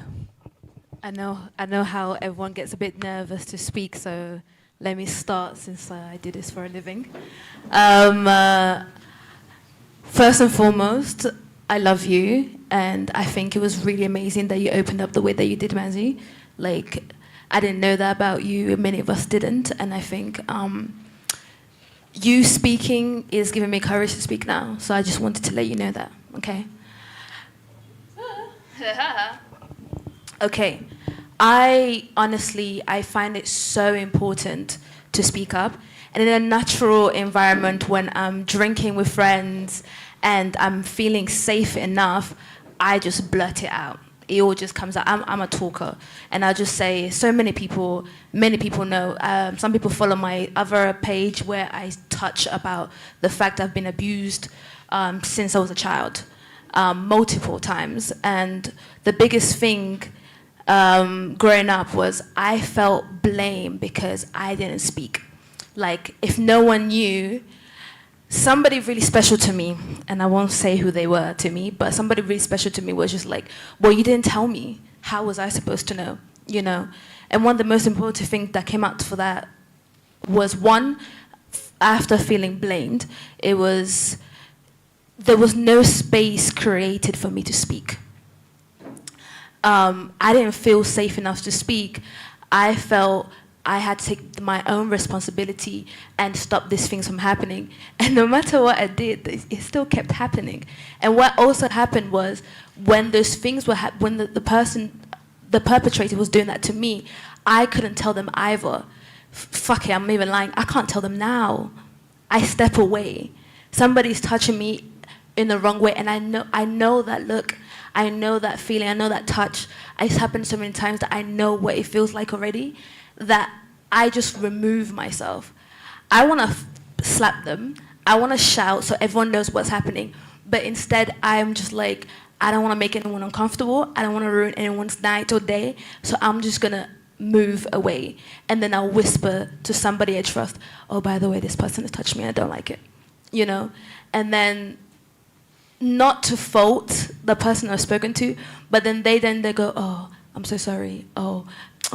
[SPEAKER 11] I know how everyone gets a bit nervous to speak, so let me start since I do this for a living. First and foremost, I love you, and I think it was really amazing that you opened up the way that you did, Manzi. Like, I didn't know that about you, many of us didn't, and I think you speaking is giving me courage to speak now, so I just wanted to let you know that, okay? Okay, I find it so important to speak up, and in a natural environment when I'm drinking with friends and I'm feeling safe enough, I just blurt it out. It all just comes out. I'm a talker, and I just say, so many people know. Some people follow my other page where I touch about the fact I've been abused since I was a child, multiple times. And the biggest thing growing up was I felt blame because I didn't speak. Like, if no one knew, somebody really special to me, and I won't say who they were to me, but somebody really special to me was just like, well, you didn't tell me. How was I supposed to know? You know? And one of the most important things that came out for that was, one, after feeling blamed, there was no space created for me to speak. I didn't feel safe enough to speak. I felt I had to take my own responsibility and stop these things from happening. And no matter what I did, it still kept happening. And what also happened was, when those things were, when the perpetrator was doing that to me, I couldn't tell them either. Fuck it, I'm even lying. I can't tell them now. I step away. Somebody's touching me in the wrong way, and I know that look. I know that feeling. I know that touch. It's happened so many times that I know what it feels like already, that I just remove myself. I want to slap them. I want to shout so everyone knows what's happening. But instead, I'm just like, I don't want to make anyone uncomfortable. I don't want to ruin anyone's night or day. So I'm just going to move away. And then I'll whisper to somebody I trust, oh, by the way, this person has touched me. I don't like it. You know? And then, not to fault the person I've spoken to, but then they go, oh, I'm so sorry. Oh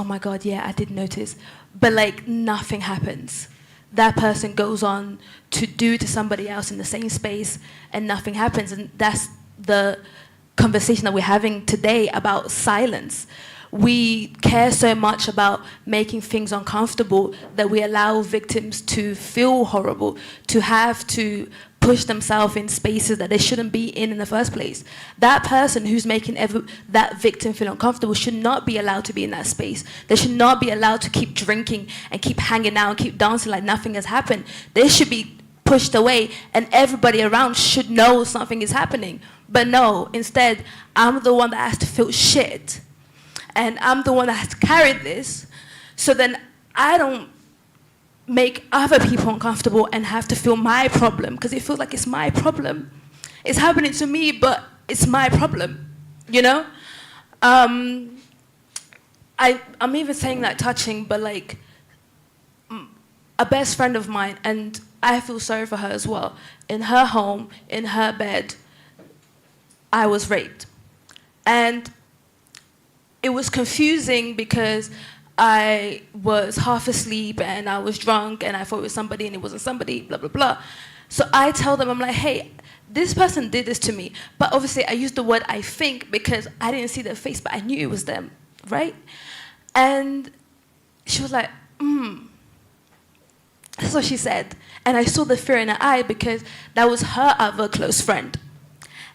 [SPEAKER 11] my God, yeah, I did notice. But like, nothing happens. That person goes on to do to somebody else in the same space, and nothing happens. And that's the conversation that we're having today about silence. We care so much about making things uncomfortable that we allow victims to feel horrible, to have to push themselves in spaces that they shouldn't be in the first place. That person who's making that victim feel uncomfortable should not be allowed to be in that space. They should not be allowed to keep drinking and keep hanging out and keep dancing like nothing has happened. They should be pushed away, and everybody around should know something is happening. But no, instead, I'm the one that has to feel shit. And I'm the one that has carried this. So then I don't make other people uncomfortable and have to feel my problem, because it feels like it's my problem. It's happening to me, but it's my problem, you know? I'm even saying that touching, but like, a best friend of mine, and I feel sorry for her as well, in her home, in her bed, I was raped. And it was confusing because I was half asleep and I was drunk and I thought it was somebody and it wasn't somebody, blah, blah, blah. So I tell them, I'm like, hey, this person did this to me. But obviously I used the word I think because I didn't see their face, but I knew it was them, right? And she was like, That's what she said. And I saw the fear in her eye because that was her other close friend.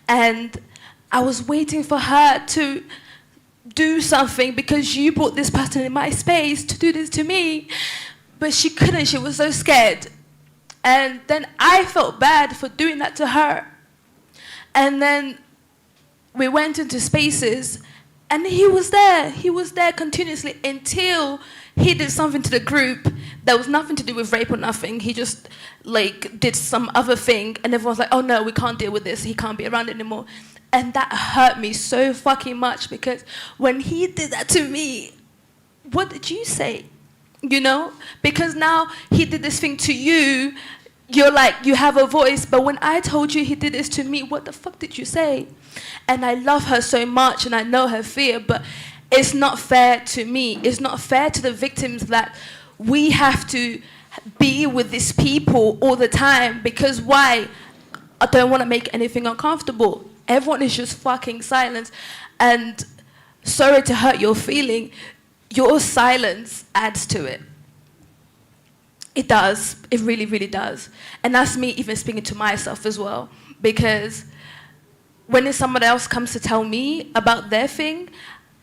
[SPEAKER 11] And I was waiting for her to do something because you brought this person in my space to do this to me. But she couldn't, she was so scared. And then I felt bad for doing that to her. And then we went into spaces and he was there continuously until he did something to the group that was nothing to do with rape or nothing. He just like did some other thing, and everyone's like, oh no, we can't deal with this. He can't be around anymore. And that hurt me so fucking much, because when he did that to me, what did you say? You know? Because now he did this thing to you, you're like, you have a voice, but when I told you he did this to me, what the fuck did you say? And I love her so much, and I know her fear, but it's not fair to me. It's not fair to the victims that we have to be with these people all the time, because why? I don't want to make anything uncomfortable. Everyone is just fucking silent. And sorry to hurt your feeling, your silence adds to it. It does. It really, really does. And that's me even speaking to myself as well. Because when somebody else comes to tell me about their thing,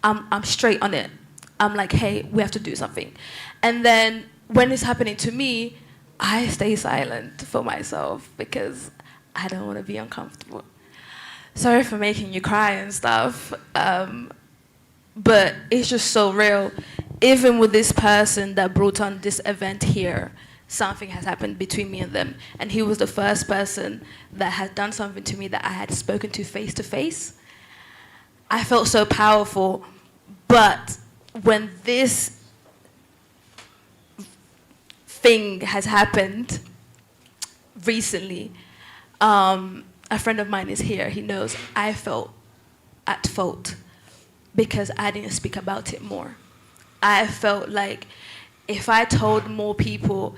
[SPEAKER 11] I'm straight on it. I'm like, hey, we have to do something. And then when it's happening to me, I stay silent for myself because I don't want to be uncomfortable. Sorry for making you cry and stuff, but it's just so real. Even with this person that brought on this event here, something has happened between me and them. And he was the first person that had done something to me that I had spoken to face to face. I felt so powerful, but when this thing has happened recently, a friend of mine is here, he knows I felt at fault because I didn't speak about it more. I felt like if I told more people,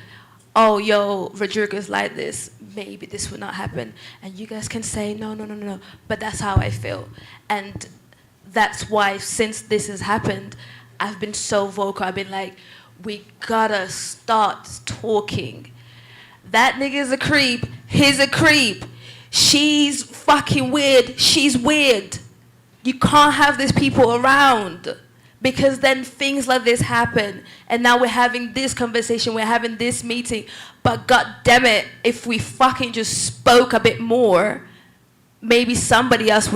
[SPEAKER 11] oh, yo, Rodrigo's like this, maybe this would not happen. And you guys can say, no, no, no, no, no. But that's how I feel. And that's why since this has happened, I've been so vocal. I've been like, we gotta start talking. That nigga's a creep, he's a creep. She's fucking weird, she's weird. You can't have these people around, because then things like this happen. And now we're having this conversation, we're having this meeting. But god damn it, if we fucking just spoke a bit more, maybe somebody else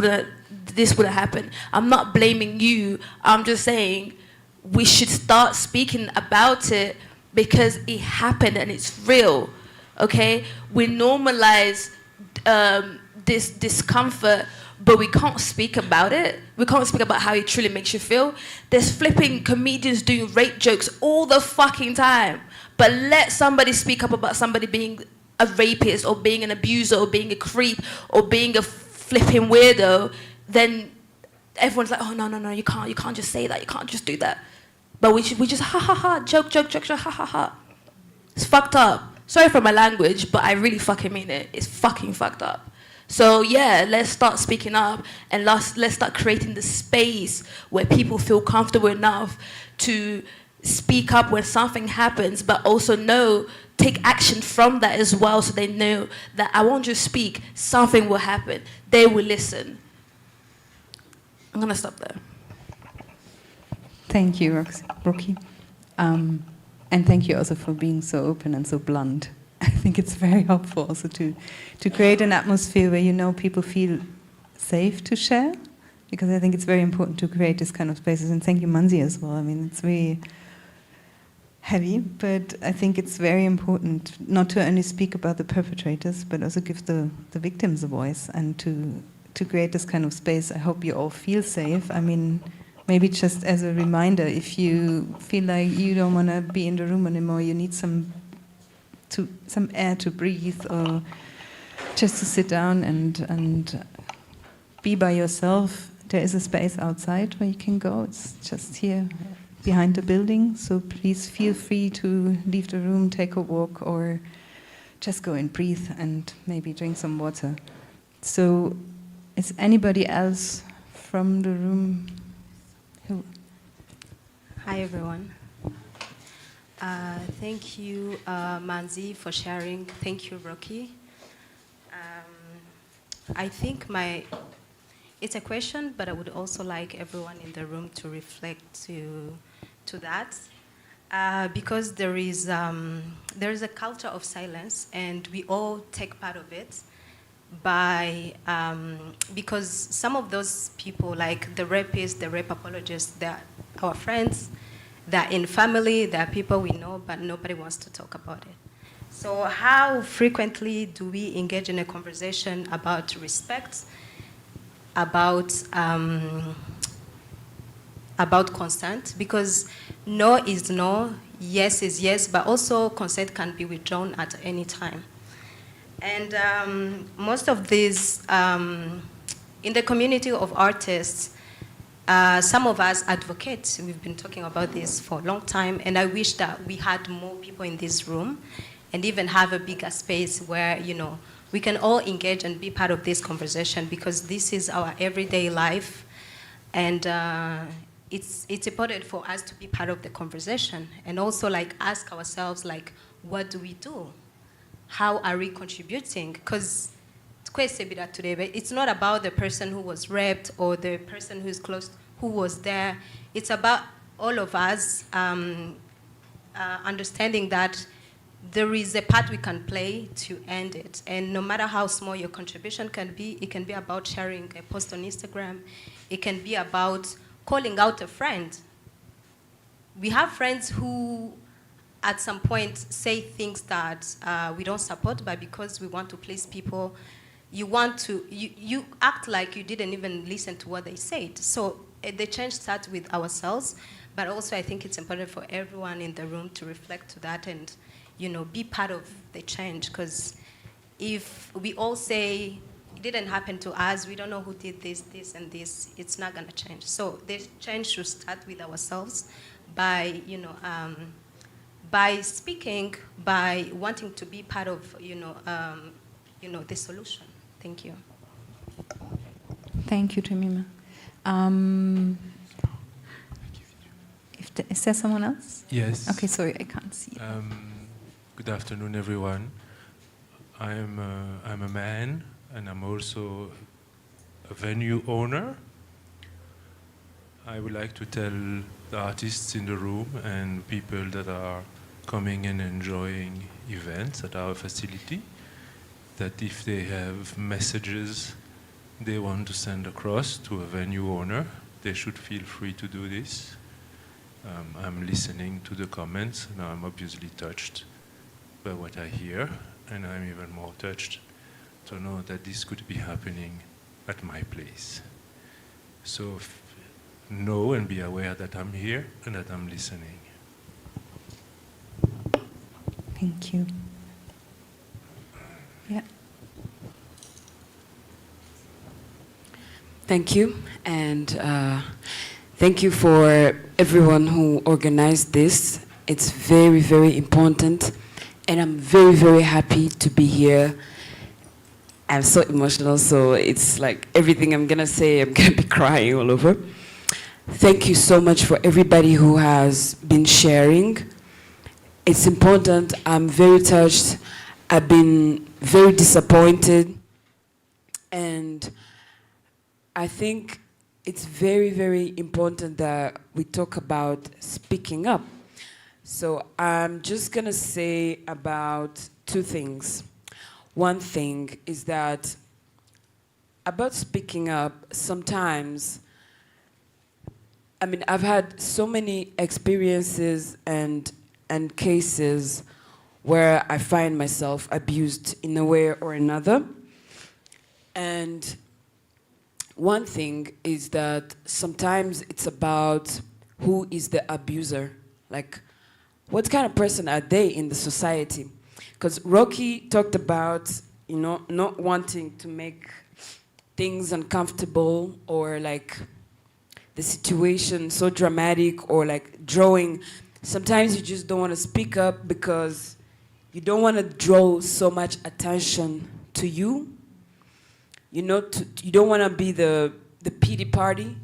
[SPEAKER 11] this would have happened. I'm not blaming you, I'm just saying we should start speaking about it because it happened and it's real, okay? We normalize this discomfort, but we can't speak about it. We can't speak about how it truly makes you feel. There's flipping comedians doing rape jokes all the fucking time. But let somebody speak up about somebody being a rapist or being an abuser or being a creep or being a flipping weirdo, then everyone's like, oh, no, no, no, you can't just say that, you can't just do that. But we just ha ha ha, joke, joke, joke, joke, ha ha ha. It's fucked up. Sorry for my language, but I really fucking mean it. It's fucking fucked up. So yeah, let's start speaking up and let's start creating the space where people feel comfortable enough to speak up when something happens, but also take action from that as well, so they know that I won't just speak, something will happen. They will listen. I'm gonna stop there.
[SPEAKER 8] Thank you, Rocky. And thank you also for being so open and so blunt. I think it's very helpful also to create an atmosphere where people feel safe to share, because I think it's very important to create this kind of spaces. And thank you, Manzi, as well. I mean, it's very heavy, but I think it's very important not to only speak about the perpetrators, but also give the victims a voice and to create this kind of space. I hope you all feel safe. I mean, maybe just as a reminder, if you feel like you don't want to be in the room anymore, you need some air to breathe, or just to sit down and be by yourself. There is a space outside where you can go. It's just here behind the building. So please feel free to leave the room, take a walk, or just go and breathe and maybe drink some water. So is anybody else from the room?
[SPEAKER 12] Hi, everyone. Thank you, Manzi, for sharing. Thank you, Rocky. I think it's a question, but I would also like everyone in the room to reflect to that, because there is a culture of silence, and we all take part of it because some of those people, like the rapists, the rape apologists, they're our friends, They're in family, there are people we know, but nobody wants to talk about it. So how frequently do we engage in a conversation about respect, about consent? Because no is no, yes is yes, but also consent can be withdrawn at any time. And most of these, in the community of artists, some of us advocate. We've been talking about this for a long time, and I wish that we had more people in this room and even have a bigger space where, you know, we can all engage and be part of this conversation, because this is our everyday life, and it's important for us to be part of the conversation and also like ask ourselves, like, what do we do? How are we contributing? Because it's not about the person who was raped or the person who's close, who was there. It's about all of us understanding that there is a part we can play to end it. And no matter how small your contribution can be, it can be about sharing a post on Instagram. It can be about calling out a friend. We have friends who at some point say things that we don't support, but because we want to please people, you act like you didn't even listen to what they said. So the change starts with ourselves, but also I think it's important for everyone in the room to reflect to that and, you know, be part of the change. Because if we all say it didn't happen to us, we don't know who did this, this, and this, it's not gonna change. So the change should start with ourselves by, you know, by speaking, by wanting to be part of, you know, the solution. Thank you.
[SPEAKER 8] Thank you, Jemima. Is there someone else?
[SPEAKER 13] Yes.
[SPEAKER 8] Okay, sorry, I can't see.
[SPEAKER 13] Good afternoon, everyone. I'm a man, and I'm also a venue owner. I would like to tell the artists in the room and people that are coming and enjoying events at our facility that if they have messages they want to send across to a venue owner, they should feel free to do this. I'm listening to the comments, and I'm obviously touched by what I hear, and I'm even more touched to know that this could be happening at my place. So know and be aware that I'm here and that I'm listening.
[SPEAKER 8] Thank you. Yeah.
[SPEAKER 14] Thank you, and thank you for everyone who organized this. It's very, very important, and I'm very, very happy to be here. I'm so emotional, so it's like everything I'm gonna say, I'm gonna be crying all over. Thank you so much for everybody who has been sharing. It's important. I'm very touched. I've been very disappointed, and I think it's very, very important that we talk about speaking up. So I'm just gonna say about two things. One thing is that about speaking up, sometimes, I mean, I've had so many experiences and cases where I find myself abused in a way or another. And one thing is that sometimes it's about who is the abuser. Like, what kind of person are they in the society? Because Rocky talked about, you know, not wanting to make things uncomfortable or like the situation so dramatic or like drawing. Sometimes you just don't want to speak up because you don't want to draw so much attention to you. You know, you don't want to be the pity party,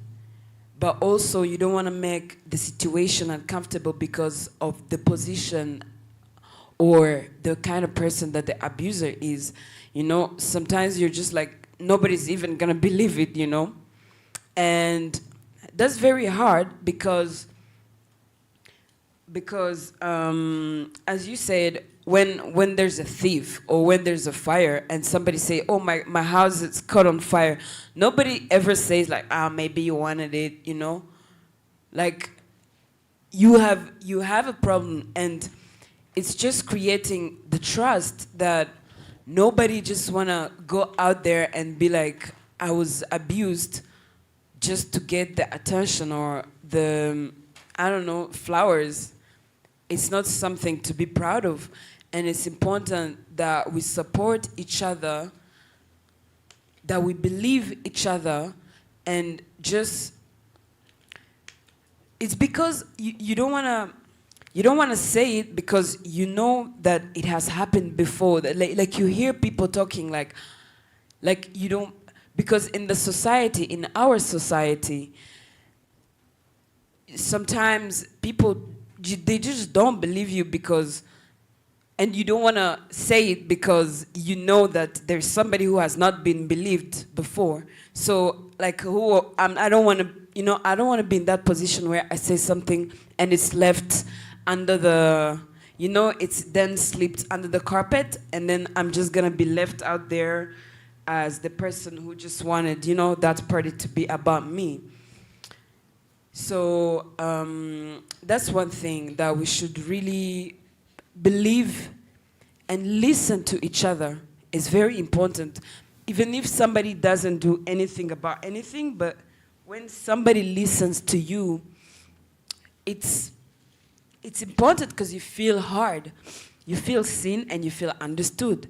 [SPEAKER 14] but also you don't want to make the situation uncomfortable because of the position or the kind of person that the abuser is. You know, sometimes you're just like, nobody's even going to believe it, you know? And that's very hard because as you said, when there's a thief or when there's a fire and somebody say, oh, my house is caught on fire, nobody ever says like, maybe you wanted it, you know? Like, you have a problem, and it's just creating the trust that nobody just wanna go out there and be like, I was abused just to get the attention or the, I don't know, flowers. It's not something to be proud of. And it's important that we support each other, that we believe each other, and just, it's because you don't wanna say it because you know that it has happened before. That like you hear people talking like you don't, because in the society, in our society, sometimes people, they just don't believe you because, and you don't want to say it because you know that there's somebody who has not been believed before. So like I don't want to, I don't want to be in that position where I say something and it's left under the, it's then slipped under the carpet, and then I'm just going to be left out there as the person who just wanted, that party to be about me. So that's one thing that we should really believe and listen to each other. Is very important. Even if somebody doesn't do anything about anything, but when somebody listens to you, it's important because you feel heard, you feel seen, and you feel understood.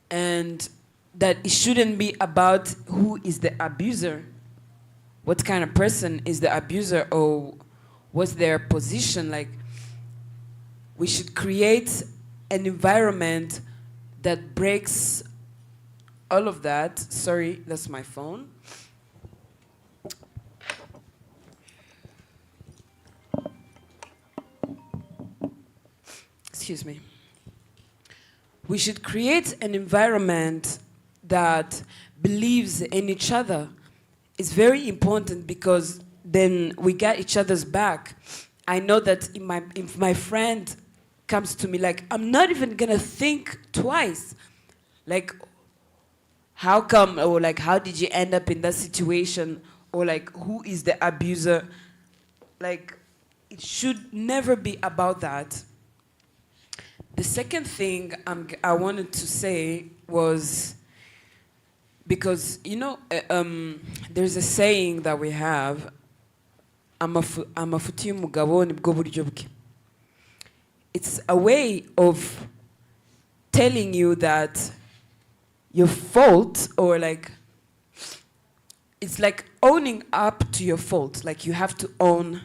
[SPEAKER 14] And that it shouldn't be about who is the abuser, what kind of person is the abuser, or what's their position. Like, we should create an environment that breaks all of that. Sorry, that's my phone. Excuse me. We should create an environment that believes in each other. It's very important because then we got each other's back. I know that if my friend comes to me like, I'm not even gonna think twice. Like, how come, or like, how did you end up in that situation? Or like, who is the abuser? Like, it should never be about that. The second thing I wanted to say was, because, there's a saying that we have, amafuti y'umugabo nibwo buryo bwe. It's a way of telling you that your fault, or like, it's like owning up to your fault. Like, you have to own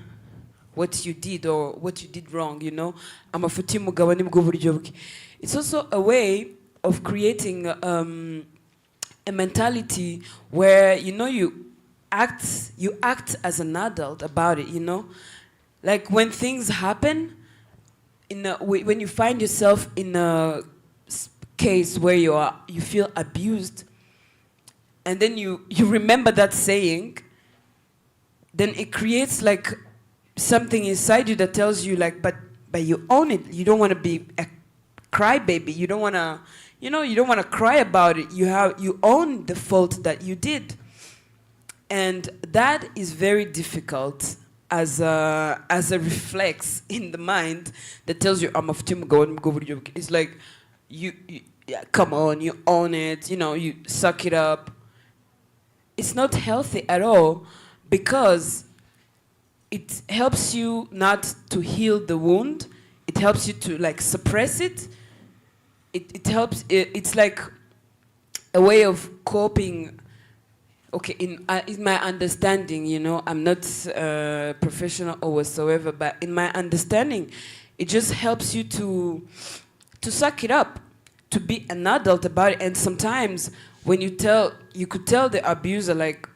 [SPEAKER 14] what you did or what you did wrong, Amafuti y'umugabo nibwo buryo bwe. It's also a way of creating a mentality where, you act as an adult about it, Like, when things happen, when you find yourself in a case where you feel abused, and then you remember that saying, then it creates like something inside you that tells you like, but you own it. You don't want to be a crybaby. You don't want to, you don't want to cry about it. You own the fault that you did, and that is very difficult as a reflex in the mind that tells you, I'm of Tim going. It's like, yeah, come on, you own it. You suck it up. It's not healthy at all, because it helps you not to heal the wound. It helps you to like suppress it. It helps. It's like a way of coping. Okay, in my understanding, I'm not professional or whatsoever, but in my understanding, it just helps you to suck it up, to be an adult about it. And sometimes when you could tell the abuser like,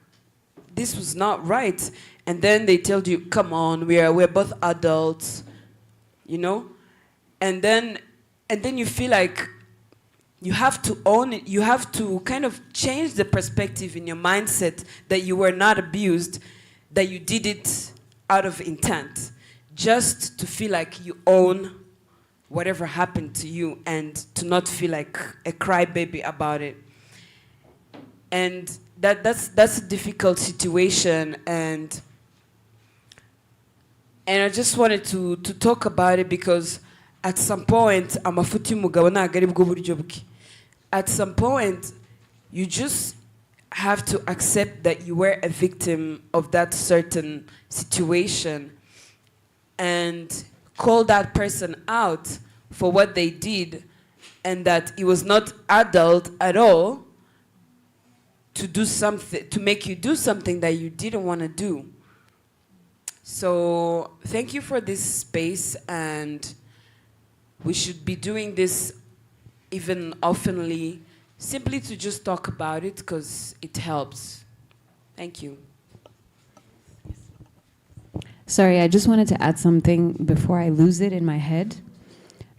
[SPEAKER 14] this was not right, and then they tell you, come on, we're both adults, and then you feel like you have to own it. You have to kind of change the perspective in your mindset that you were not abused, that you did it out of intent, just to feel like you own whatever happened to you, and to not feel like a crybaby about it. And that's a difficult situation, and And I just wanted to talk about it because at some point, at some point, you just have to accept that you were a victim of that certain situation and call that person out for what they did, and that it was not adult at all to do something, to make you do something that you didn't want to do. So thank you for this space, and we should be doing this even oftenly, simply to just talk about it because it helps. Thank you.
[SPEAKER 9] Sorry, I just wanted to add something before I lose it in my head.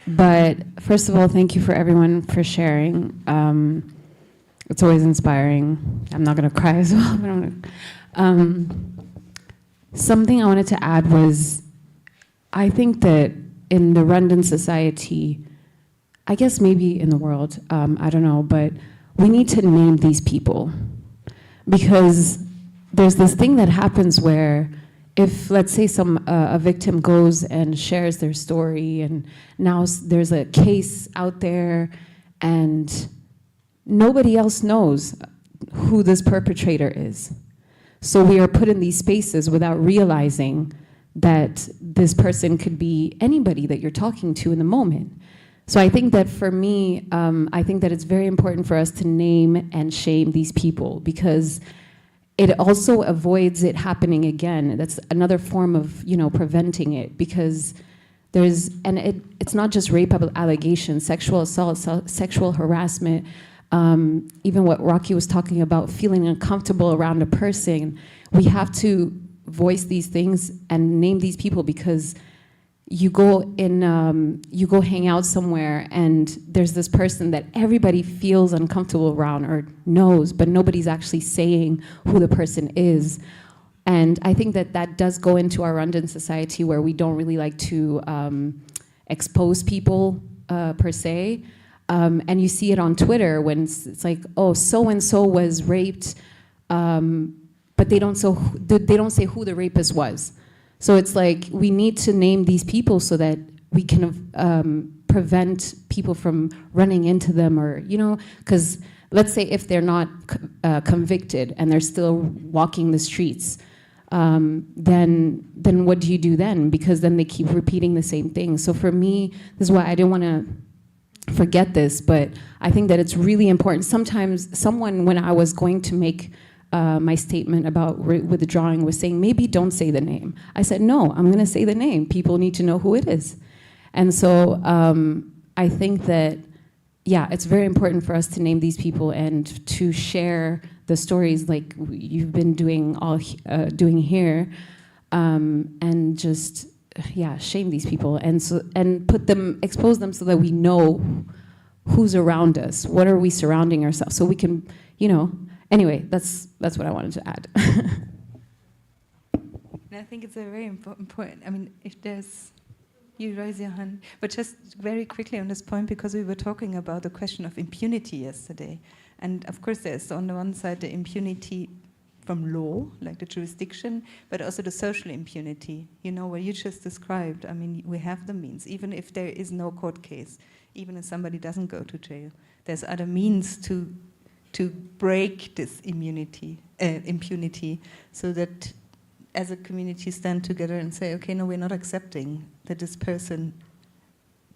[SPEAKER 9] But first of all, thank you for everyone for sharing. It's always inspiring. I'm not going to cry as well, but I'm gonna, something I wanted to add was, I think that in the Rwandan society, I guess maybe in the world, I don't know, but we need to name these people. Because there's this thing that happens where if, let's say, a victim goes and shares their story, and now there's a case out there, and nobody else knows who this perpetrator is. So we are put in these spaces without realizing that this person could be anybody that you're talking to in the moment. So I think that for me, I think that it's very important for us to name and shame these people, because it also avoids it happening again. That's another form of, preventing it, because it's not just rape allegations, sexual assault, sexual harassment, even what Rocky was talking about, feeling uncomfortable around a person. We have to voice these things and name these people, because you go hang out somewhere and there's this person that everybody feels uncomfortable around or knows, but nobody's actually saying who the person is. And I think that does go into our Rwandan society, where we don't really like to expose people per se. And you see it on Twitter when it's like, oh, so-and-so was raped, but they don't say who the rapist was. So it's like, we need to name these people so that we can prevent people from running into them, or, because let's say if they're not convicted and they're still walking the streets, then what do you do then? Because then they keep repeating the same thing. So for me, this is why I didn't want to forget this, but I think that it's really important. Sometimes someone, when I was going to make my statement about withdrawing, was saying, maybe don't say the name. I said, no, I'm going to say the name. People need to know who it is. And so I think that, yeah, it's very important for us to name these people and to share the stories like you've been doing here, and just, yeah, shame these people and expose them so that we know who's around us. What are we surrounding ourselves? So we can, anyway, that's what I wanted to add.
[SPEAKER 3] And I think it's a very important point. I mean, if there's, you raise your hand, but just very quickly on this point, because we were talking about the question of impunity yesterday. And of course, there's on the one side the impunity from law, like the jurisdiction, but also the social impunity, what you just described. I mean, we have the means, even if there is no court case, even if somebody doesn't go to jail, there's other means to break this impunity, so that as a community stand together and say, okay, no, we're not accepting that this person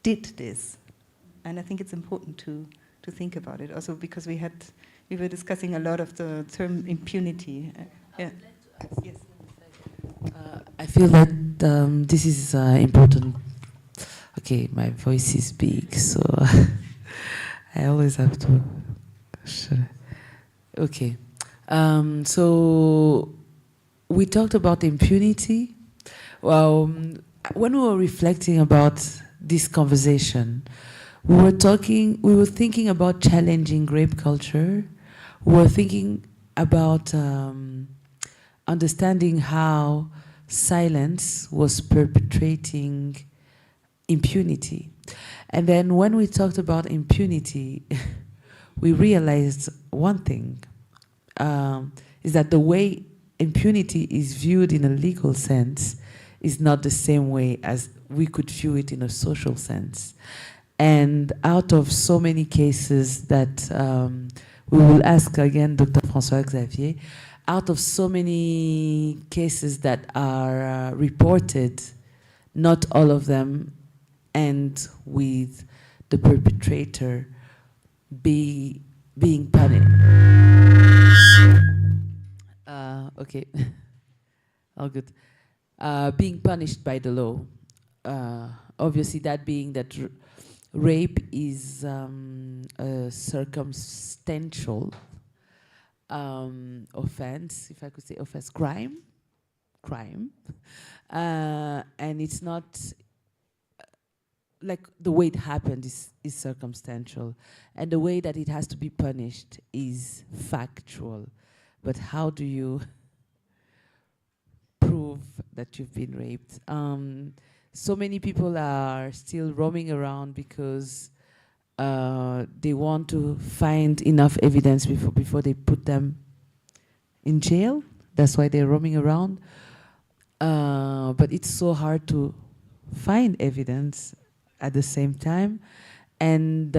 [SPEAKER 3] did this. And I think it's important to think about it also, because we were discussing a lot of the term impunity. Yeah. Yes.
[SPEAKER 2] I feel that this is important. Okay, my voice is big, so I always have to. Okay, so we talked about impunity. Well, when we were reflecting about this conversation, we were thinking about challenging rape culture. We were thinking about understanding how silence was perpetrating impunity. And then when we talked about impunity, we realized one thing, is that the way impunity is viewed in a legal sense
[SPEAKER 6] is not the same way as we could view it in a social sense. And out of so many cases that we will ask again Dr. François Xavier, out of so many cases that are reported, not all of them end with the perpetrator being punished. Okay, all good. Being punished by the law. Obviously, that being that rape is a circumstantial offense, if I could say offense, crime, and it's not like the way it happened is circumstantial, and the way that it has to be punished is factual. But how do you prove that you've been raped? So many people are still roaming around because they want to find enough evidence before they put them in jail. That's why they're roaming around. But it's so hard to find evidence at the same time. And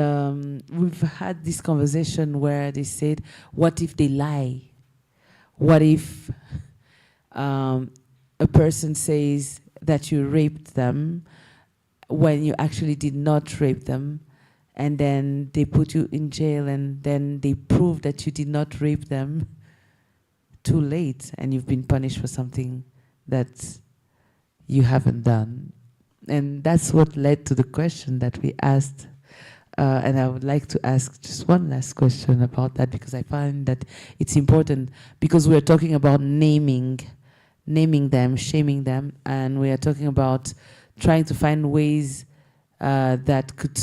[SPEAKER 6] we've had this conversation where they said, what if they lie? What if a person says that you raped them when you actually did not rape them, and then they put you in jail, and then they prove that you did not rape them too late, and you've been punished for something that you haven't done. And that's what led to the question that we asked. And I would like to ask just one last question about that, because I find that it's important, because we're talking about naming them, shaming them, and we are talking about trying to find ways that could,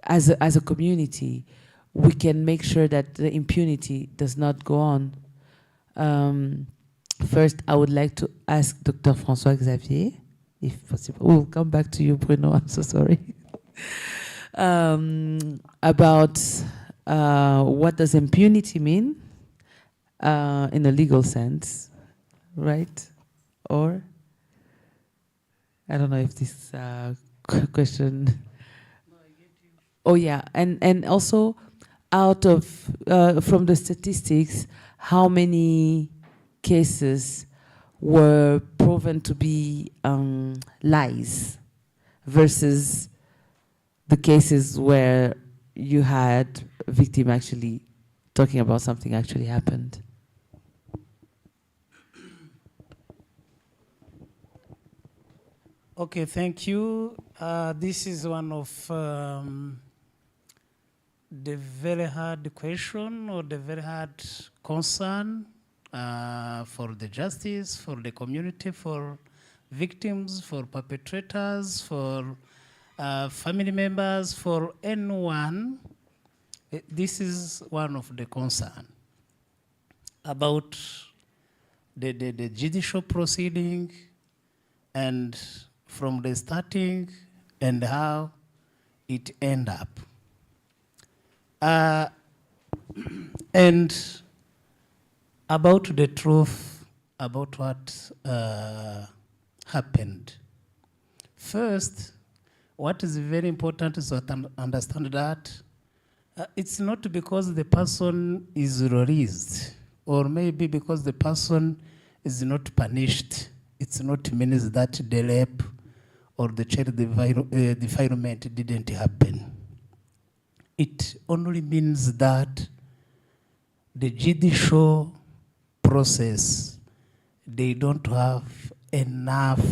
[SPEAKER 6] as a community, we can make sure that the impunity does not go on. First, I would like to ask Dr. François Xavier, if possible. We'll come back to you, Bruno, I'm so sorry. About what does impunity mean in a legal sense, right? Or, I don't know if this question. Oh yeah, and also out of, from the statistics, how many cases were proven to be lies versus the cases where you had a victim actually talking about something actually happened?
[SPEAKER 5] Okay, thank you. This is one of the very hard question, or the very hard concern for the justice, for the community, for victims, for perpetrators, for family members, for anyone. This is one of the concern about the judicial proceeding, and from the starting and how it end up. And about the truth about what happened. First, what is very important is to understand that it's not because the person is released, or maybe because the person is not punished. It's not means that the rape or the child defilement didn't happen. It only means that the judicial process, they don't have enough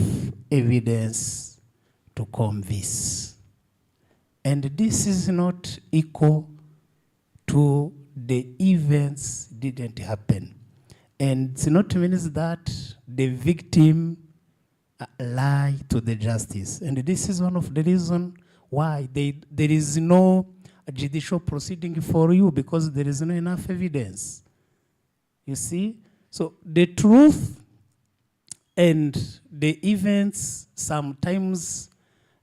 [SPEAKER 5] evidence to convince. And this is not equal to the events didn't happen. And it's not means that the victim lie to the justice. And this is one of the reasons why there is no judicial proceeding for you, because there is not enough evidence. You see? So the truth and the events, sometimes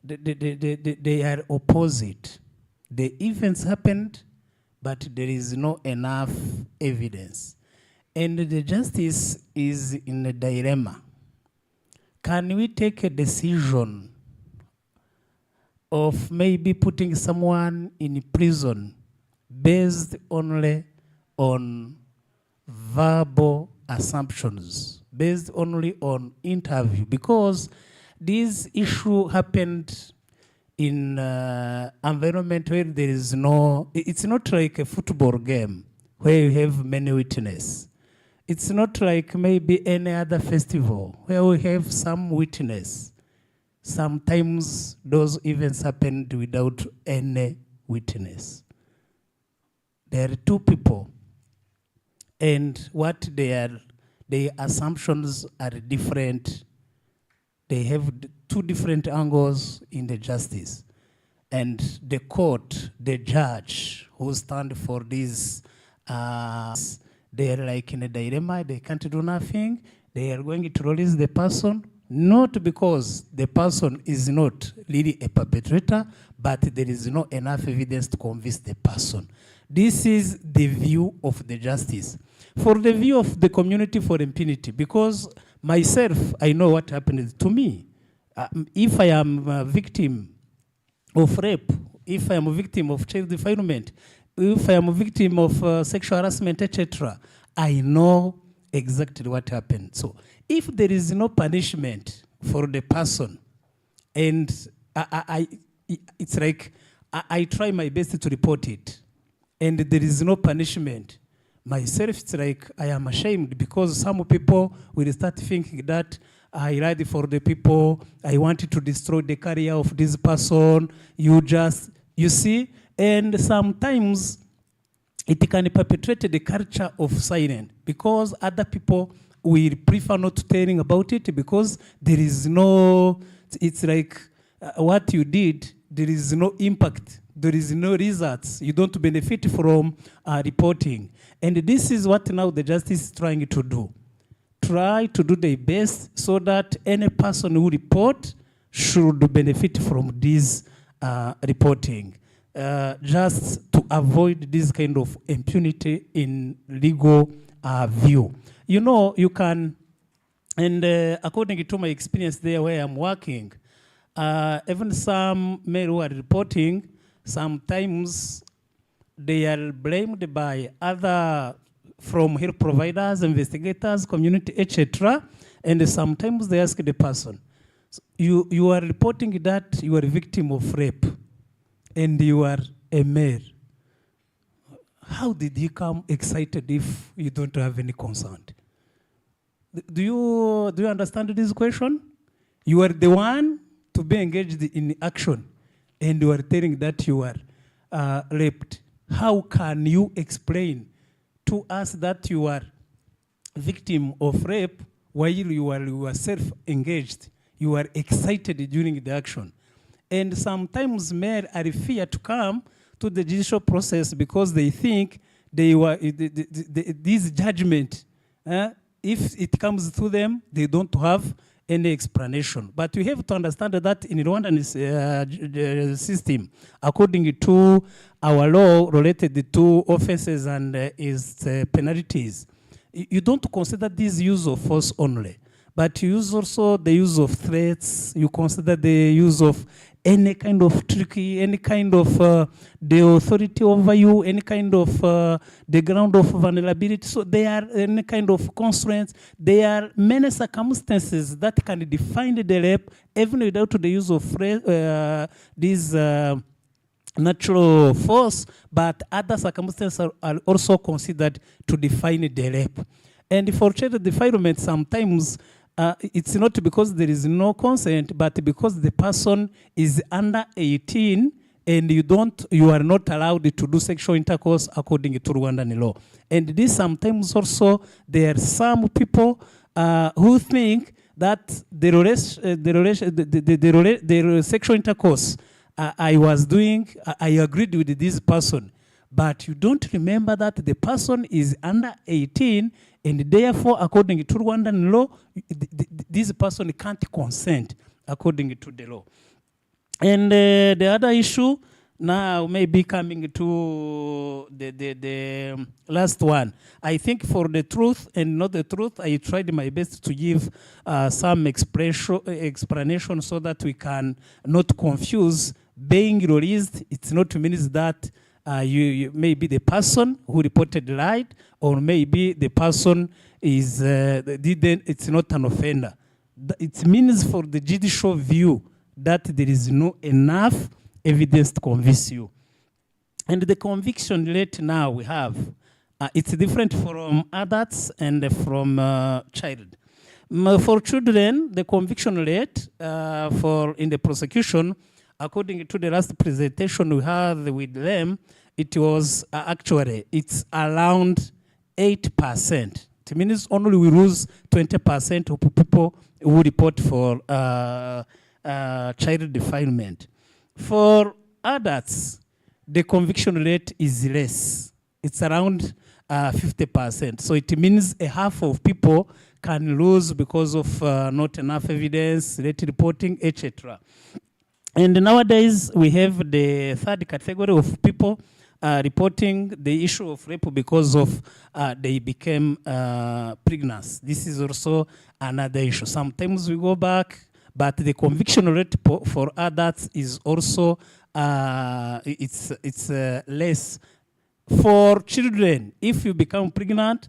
[SPEAKER 5] they are opposite. The events happened, but there is no enough evidence. And the justice is in a dilemma. can we take a decision of maybe putting someone in prison based only on verbal assumptions, based only on interview? Because this issue happened in environment where there is no, it's not like a football game where you have many witnesses. It's not like maybe any other festival where we have some witness. Sometimes those events happened without any witness. There are two people, and what their assumptions are different. They have two different angles in the justice. And the court, the judge who stand for this, they're like in a dilemma, they can't do nothing. They are going to release the person, not because the person is not really a perpetrator, but there is not enough evidence to convince the person. This is the view of the justice. For the view of the community for impunity, because myself, I know what happened to me. If I am a victim of rape, if I am a victim of child defilement, if I am a victim of sexual harassment, etc., I know exactly what happened. So if there is no punishment for the person, and it's like I try my best to report it, and there is no punishment, myself, it's like I am ashamed, because some people will start thinking that I lied for the people, I wanted to destroy the career of this person, you see, and sometimes it can perpetuate the culture of silence, because other people will prefer not telling about it, because there is no, it's like what you did, there is no impact, there is no results, you don't benefit from reporting. And this is what now the justice is trying to do. Try to do their best so that any person who report should benefit from this reporting. Just to avoid this kind of impunity in legal view. You know, you can, and according to my experience there where I'm working, even some men who are reporting, sometimes they are blamed by other, from health providers, investigators, community, etc. And sometimes they ask the person, so you are reporting that you are a victim of rape, and you are a male. How did you come excited if you don't have any consent? Do you understand this question? You are the one to be engaged in action, and you are telling that you are raped. How can you explain to us that you are victim of rape while you are self-engaged? You are excited during the action. And sometimes men are fear to come to the judicial process because they think this judgment, if it comes to them, they don't have any explanation. But we have to understand that in Rwandan system, according to our law related to offenses and its penalties, you don't consider this use of force only, but you use also the use of threats, you consider the use of any kind of tricky, any kind of the authority over you, any kind of the ground of vulnerability. So there are any kind of constraints. There are many circumstances that can define the rape, even without the use of this natural force, but other circumstances are also considered to define the rape. And for child defilement, sometimes it's not because there is no consent, but because the person is under 18 and you are not allowed to do sexual intercourse according to Rwandan law. And this sometimes also, there are some people who think that the sexual intercourse I was doing, I agreed with this person, but you don't remember that the person is under 18, and therefore, according to Rwandan law, this person can't consent according to the law. And the other issue, Now, maybe coming to the last one. I think for the truth and not the truth, I tried my best to give some explanation so that we can not confuse being released. It's not means that you maybe the person who reported lied, or maybe the person is it's not an offender. It means for the judicial view that there is no enough evidence to convince you. And the conviction rate now we have, it's different from adults and from child. For children, the conviction rate in the prosecution, according to the last presentation we had with them, it was actually, it's around 8%. It means only we lose 20% of people who report for child defilement. For adults, the conviction rate is less. It's around 50%. So it means a half of people can lose because of not enough evidence, late reporting, etc. And nowadays, we have the third category of people reporting the issue of rape because of they became pregnant. This is also another issue. Sometimes we go back, but the conviction rate for adults is also it's less. For children, if you become pregnant,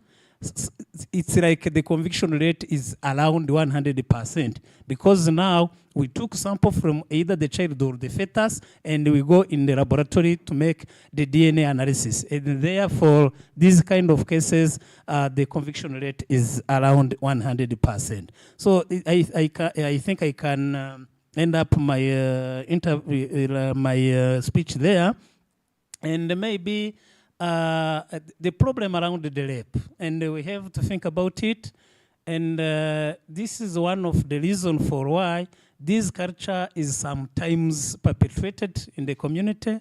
[SPEAKER 5] it's like the conviction rate is around 100%, because now we took sample from either the child or the fetus and we go in the laboratory to make the DNA analysis. And therefore, these kind of cases, the conviction rate is around 100%. So I think I can end up my my speech there, and maybe the problem around the rape, and we have to think about it. And this is one of the reasons for why this culture is sometimes perpetuated in the community.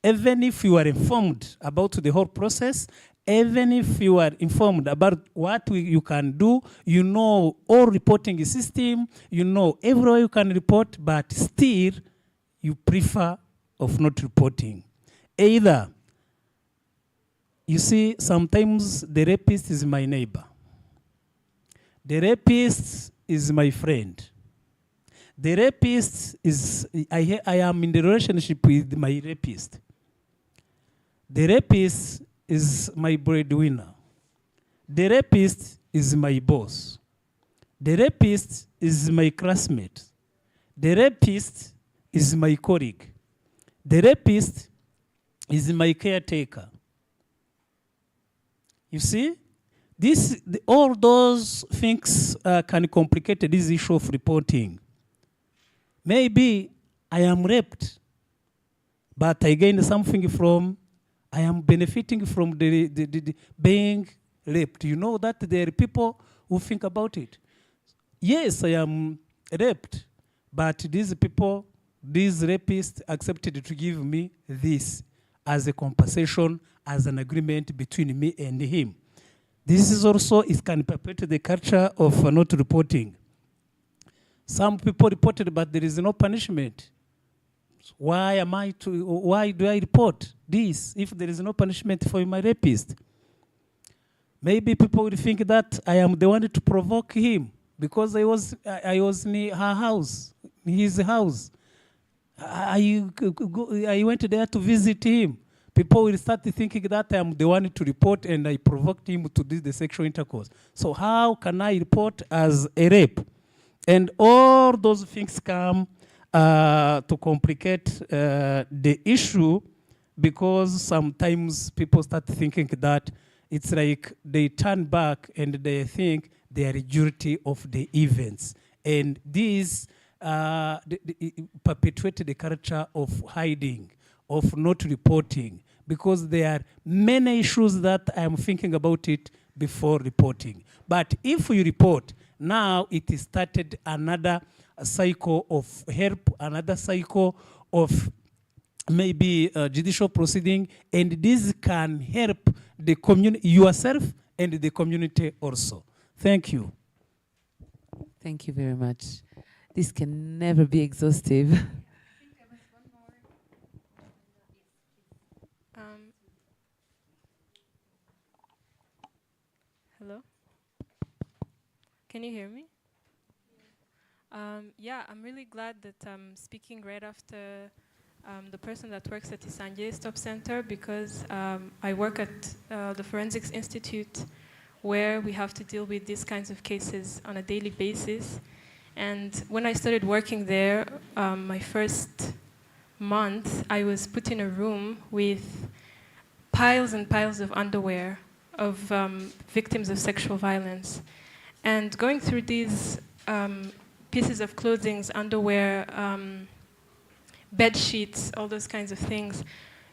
[SPEAKER 5] Even if you are informed about the whole process, even if you are informed about what you can do, you know all reporting system, you know everywhere you can report, but still you prefer of not reporting. Either, you see, sometimes the rapist is my neighbor. The rapist is my friend. The rapist is, I am in the relationship with my rapist. The rapist is my breadwinner. The rapist is my boss. The rapist is my classmate. The rapist is my colleague. The rapist is my caretaker. You see, all those things can complicate this issue of reporting. Maybe I am raped, but I gain something from, I am benefiting from the being raped. You know that there are people who think about it. Yes, I am raped, but these people, these rapists accepted to give me this as a compensation, as an agreement between me and him. This is also, it can perpetuate the culture of not reporting. Some people reported, but there is no punishment. Why do I report this if there is no punishment for my rapist? Maybe people will think that I am the one to provoke him because I was in her house, his house. I went there to visit him. People will start thinking that I am the one to report and I provoked him to do the sexual intercourse. So how can I report as a rape? And all those things come to complicate the issue, because sometimes people start thinking that it's like they turn back and they think they are guilty of the events. And this perpetuated the culture of hiding, of not reporting, because there are many issues that I am thinking about it before reporting. But if you report, now it is started another cycle of help, another cycle of maybe judicial proceeding, and this can help the community, yourself and the community also. Thank you.
[SPEAKER 6] Thank you very much. This can never be exhaustive.
[SPEAKER 15] Hello? Can you hear me? Yeah, I'm really glad that I'm speaking right after the person that works at Isange Stop Center, because I work at the Forensics Institute, where we have to deal with these kinds of cases on a daily basis. And when I started working there, my first month, I was put in a room with piles and piles of underwear of victims of sexual violence. And going through these pieces of clothing, underwear, bed sheets, all those kinds of things,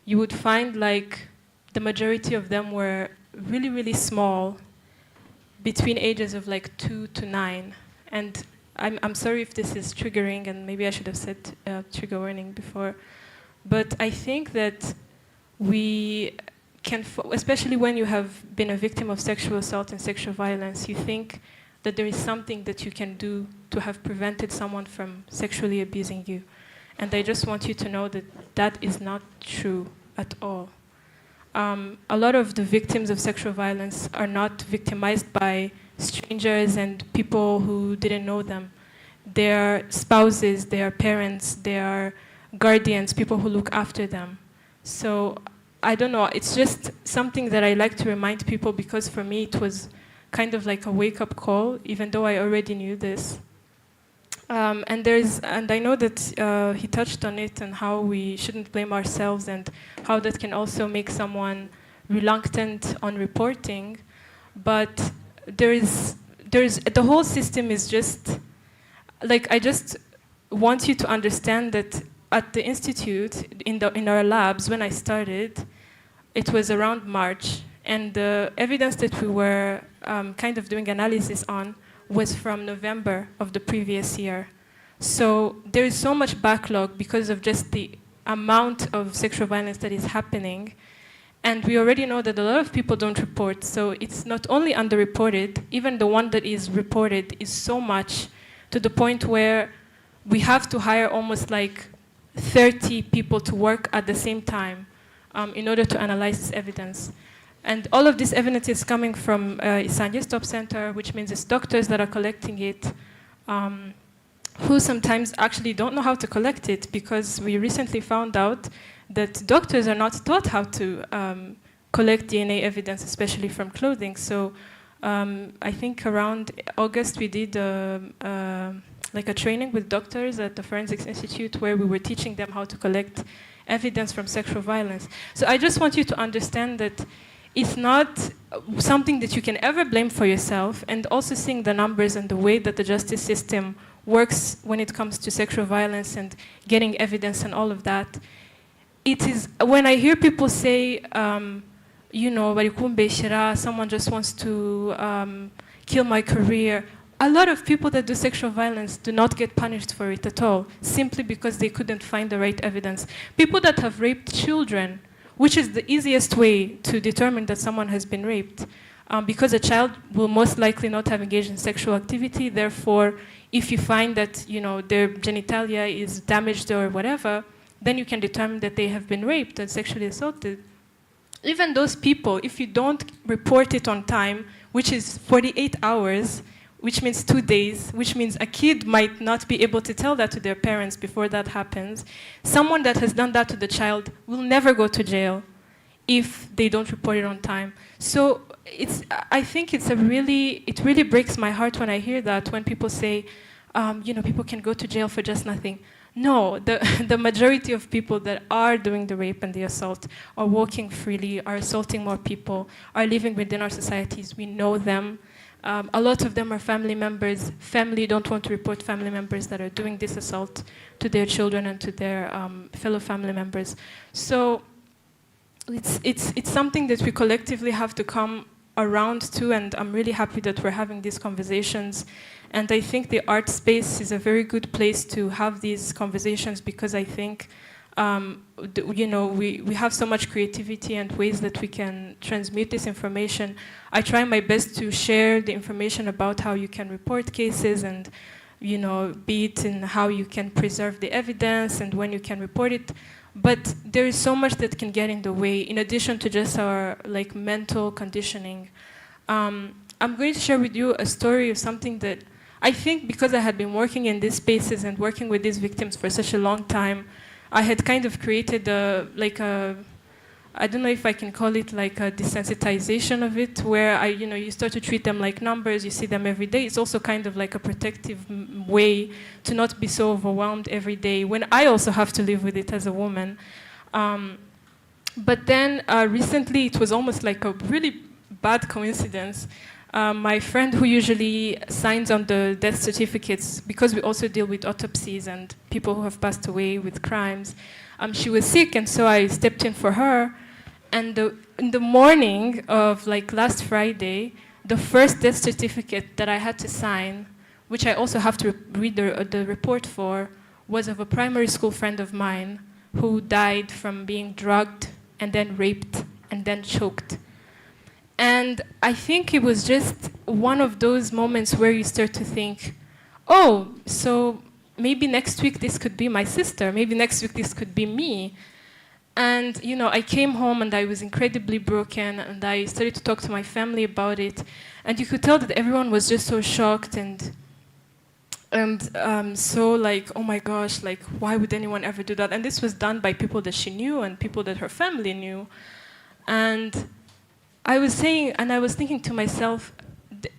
[SPEAKER 15] you would find like the majority of them were really, really small, between ages of like 2 to 9. And I'm sorry if this is triggering, and maybe I should have said trigger warning before. But I think that we can, especially when you have been a victim of sexual assault and sexual violence, you think that there is something that you can do to have prevented someone from sexually abusing you. And I just want you to know that that is not true at all. A lot of the victims of sexual violence are not victimized by strangers and people who didn't know them. They are spouses, they are parents, they are guardians, people who look after them. So I don't know, it's just something that I like to remind people, because for me it was kind of like a wake-up call, even though I already knew this. And I know that he touched on it and how we shouldn't blame ourselves and how that can also make someone reluctant on reporting. But the whole system is just, like, I just want you to understand that at the Institute, in our labs, when I started, it was around March, and the evidence that we were kind of doing analysis on was from November of the previous year. So there is so much backlog because of just the amount of sexual violence that is happening. And we already know that a lot of people don't report. So it's not only underreported, even the one that is reported is so much, to the point where we have to hire almost like 30 people to work at the same time in order to analyze this evidence. And all of this evidence is coming from Isange Stop Center, which means it's doctors that are collecting it, who sometimes actually don't know how to collect it, because we recently found out that doctors are not taught how to collect DNA evidence, especially from clothing. So I think around August we did like a training with doctors at the Forensics Institute, where we were teaching them how to collect evidence from sexual violence. So I just want you to understand that it's not something that you can ever blame for yourself, and also seeing the numbers and the way that the justice system works when it comes to sexual violence and getting evidence and all of that. It is, when I hear people say, you know, someone just wants to kill my career, a lot of people that do sexual violence do not get punished for it at all, simply because they couldn't find the right evidence. People that have raped children, which is the easiest way to determine that someone has been raped, because a child will most likely not have engaged in sexual activity. Therefore, if you find that, you know, their genitalia is damaged or whatever, then you can determine that they have been raped and sexually assaulted. Even those people, if you don't report it on time, which is 48 hours, which means 2 days, which means a kid might not be able to tell that to their parents before that happens. Someone that has done that to the child will never go to jail if they don't report it on time. So I think it really breaks my heart when I hear that, when people say, you know, people can go to jail for just nothing. No, the majority of people that are doing the rape and the assault are walking freely, are assaulting more people, are living within our societies. We know them. A lot of them are family members. Family don't want to report family members that are doing this assault to their children and to their fellow family members. So it's something that we collectively have to come around to, and I'm really happy that we're having these conversations. And I think the art space is a very good place to have these conversations, because I think you know, we have so much creativity and ways that we can transmit this information. I try my best to share the information about how you can report cases, and, you know, be it in how you can preserve the evidence and when you can report it. But there is so much that can get in the way, in addition to just our like mental conditioning. I'm going to share with you a story of something that I think, because I had been working in these spaces and working with these victims for such a long time, I had kind of created I don't know if I can call it like a desensitization of it, where you start to treat them like numbers, you see them every day. It's also kind of like a protective way to not be so overwhelmed every day, when I also have to live with it as a woman. But then recently, it was almost like a really bad coincidence. My friend who usually signs on the death certificates, because we also deal with autopsies and people who have passed away with crimes, she was sick, and so I stepped in for her. And in the morning of like last Friday, the first death certificate that I had to sign, which I also have to read the report for, was of a primary school friend of mine who died from being drugged and then raped and then choked. And I think it was just one of those moments where you start to think, oh, so maybe next week this could be my sister, maybe next week this could be me. And I came home and I was incredibly broken, and I started to talk to my family about it. And you could tell that everyone was just so shocked and so like, oh my gosh, like why would anyone ever do that? And this was done by people that she knew and people that her family knew. And I was thinking to myself,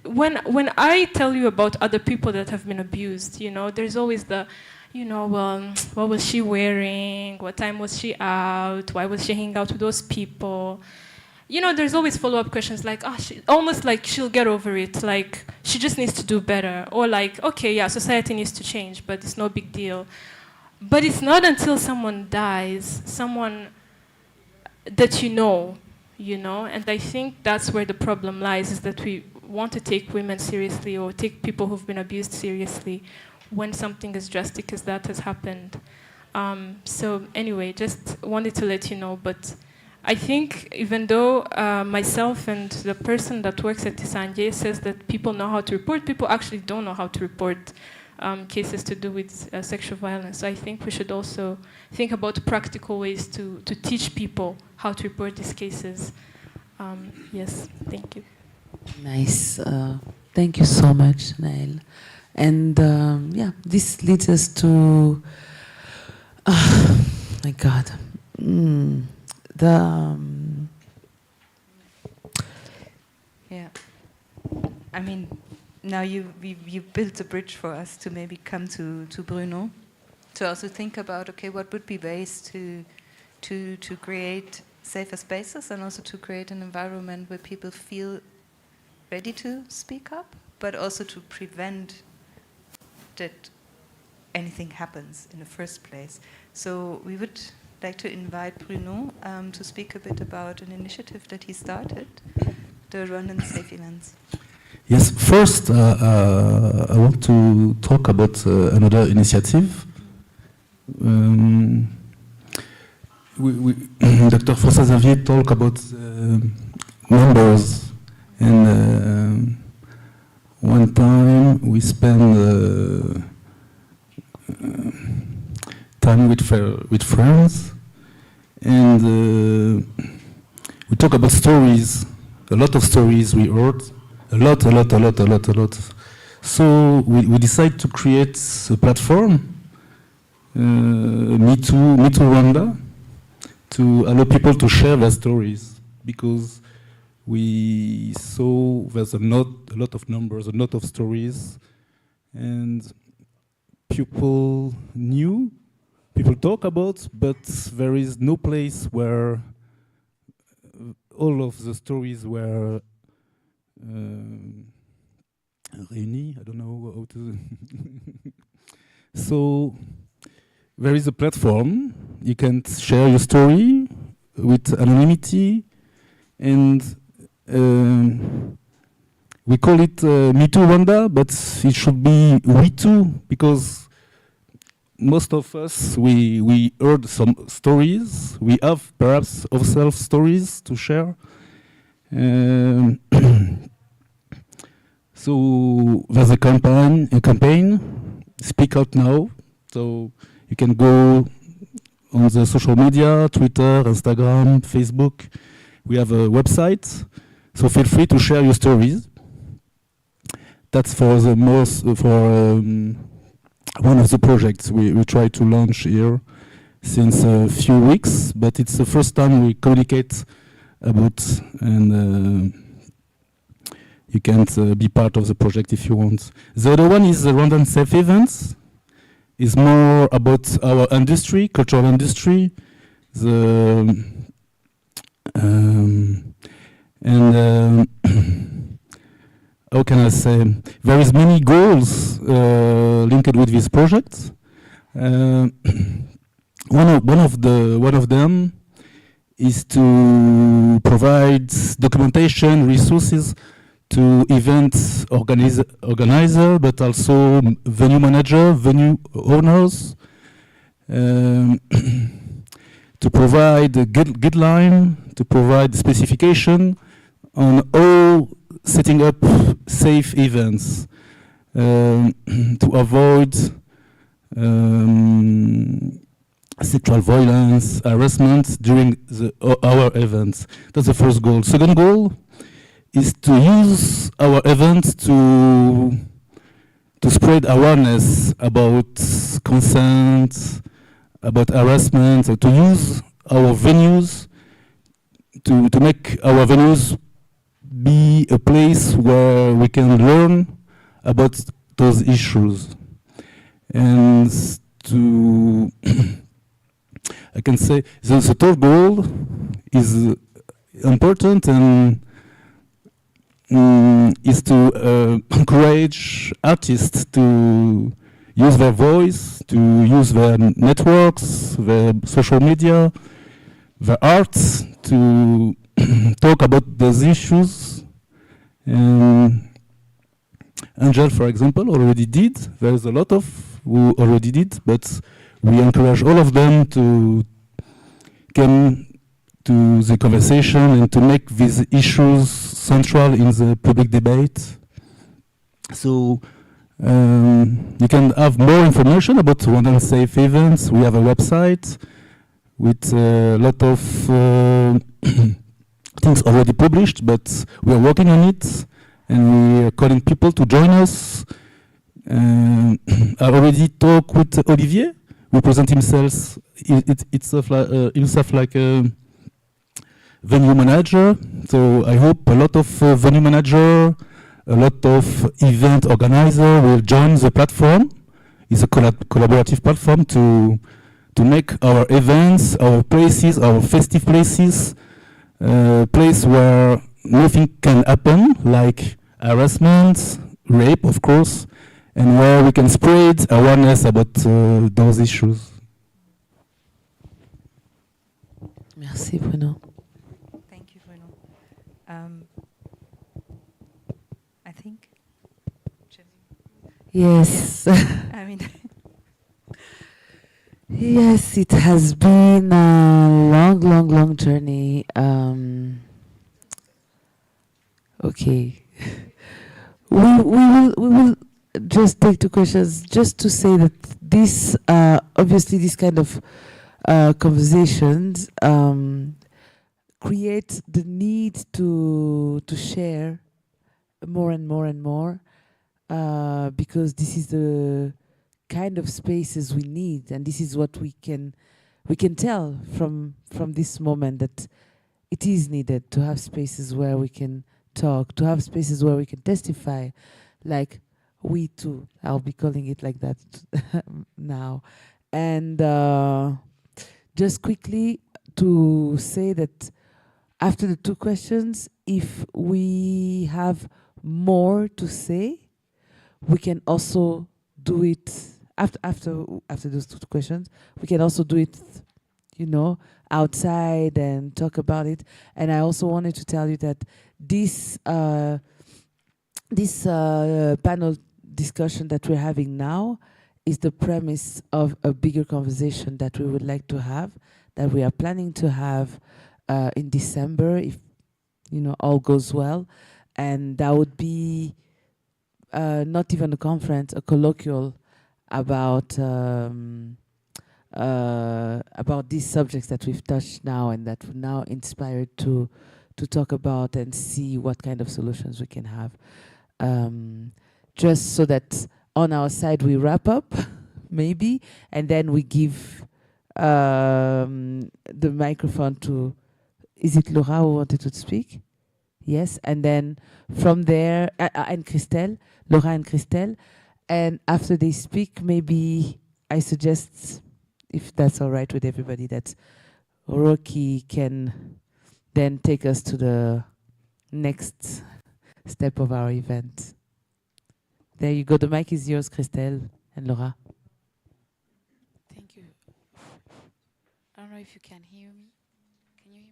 [SPEAKER 15] when I tell you about other people that have been abused, there's always the, well, what was she wearing? What time was she out? Why was she hanging out with those people? There's always follow-up questions like, almost like she'll get over it, like she just needs to do better. Or like, okay, yeah, society needs to change, but it's no big deal. But it's not until someone dies, someone that and I think that's where the problem lies, is that we want to take women seriously or take people who've been abused seriously when something as drastic as that has happened. So anyway, just wanted to let you know, but I think even though myself and the person that works at Tisanje says that people know how to report, people actually don't know how to report cases to do with sexual violence. So I think we should also think about practical ways to teach people how to report these cases. Yes, thank you.
[SPEAKER 6] Nice. Thank you so much, Nael. And yeah, this leads us to, my God,
[SPEAKER 3] yeah. I mean, now you built a bridge for us to maybe come to Bruno, to also think about, okay, what would be ways to create safer spaces and also to create an environment where people feel ready to speak up, but also to prevent that anything happens in the first place. So we would like to invite Bruno to speak a bit about an initiative that he started, the Rwandan Safe Events.
[SPEAKER 16] Yes, first I want to talk about another initiative. Dr. François Xavier talked about numbers, and one time we spent time with friends, and we talk about stories, a lot of stories we heard, a lot. So we decided to create a platform, MeToo Rwanda, to allow people to share their stories, because we saw there's a lot of numbers, a lot of stories, and people talk about, but there is no place where all of the stories were réunis. I don't know how to. So there is a platform. You can share your story with anonymity, and we call it MeToo Rwanda, but it should be We Too, because most of us, we heard some stories. We have perhaps ourselves stories to share. So there's a campaign, Speak Out Now. So you can go on the social media, Twitter, Instagram, Facebook. We have a website, so feel free to share your stories. That's for the most, for one of the projects we try to launch here since a few weeks, but it's the first time we communicate about, and you can be part of the project if you want. The other one is the Rwandan Safe Events. It's more about our industry, cultural industry, the how can I say? There is many goals linked with this project. One of them is to provide documentation resources to event organizer, but also venue manager, venue owners, to provide a guideline, to provide specification on all setting up safe events, to avoid sexual violence, harassment during our events. That's the first goal. Second goal is to use our events to spread awareness about consent, about harassment, to use our venues to make our venues be a place where we can learn about those issues. And to I can say the third goal is important and is to encourage artists to use their voice, to use their networks, their social media, their art to talk about those issues. Angel, for example, already did. There's a lot of who already did, but we encourage all of them to come to the conversation and to make these issues central in the public debate. So you can have more information about Rwandan Safe Events. We have a website with a lot of things already published, but we are working on it and we are calling people to join us. I already talked with Olivier, who presents himself like a venue manager. So I hope a lot of venue manager, a lot of event organizer will join the platform. It's a collaborative platform to make our events, our places, our festive places, place where nothing can happen, like harassment, rape, of course, and where we can spread awareness about those issues.
[SPEAKER 6] Merci, Bruno.
[SPEAKER 3] Thank you, Bruno. I think.
[SPEAKER 6] Yes.
[SPEAKER 3] I mean.
[SPEAKER 6] Yes, it has been a long journey. Okay. We will just take two questions, just to say that this, obviously this kind of conversations create the need to share more and more, because this is the kind of spaces we need, and this is what we can tell from this moment, that it is needed to have spaces where we can talk, to have spaces where we can testify, like we too. I'll be calling it like that now. And just quickly to say that after the two questions, if we have more to say, we can also do it after those two questions. We can also do it, outside and talk about it. And I also wanted to tell you that this panel discussion that we're having now is the premise of a bigger conversation that we would like to have, that we are planning to have in December, if all goes well. And that would be not even a conference, a colloquial about about these subjects that we've touched now and that we're now inspired to talk about and see what kind of solutions we can have. Just so that on our side we wrap up, maybe, and then we give the microphone to, is it Laura who wanted to speak? Yes, and then from there, and Christelle, Laura and Christelle, and after they speak, maybe I suggest, if that's all right with everybody, that Rocky can then take us to the next step of our event. There you go. The mic is yours, Christelle and Laura.
[SPEAKER 17] Thank you. I don't know if you can hear me. Can you hear me?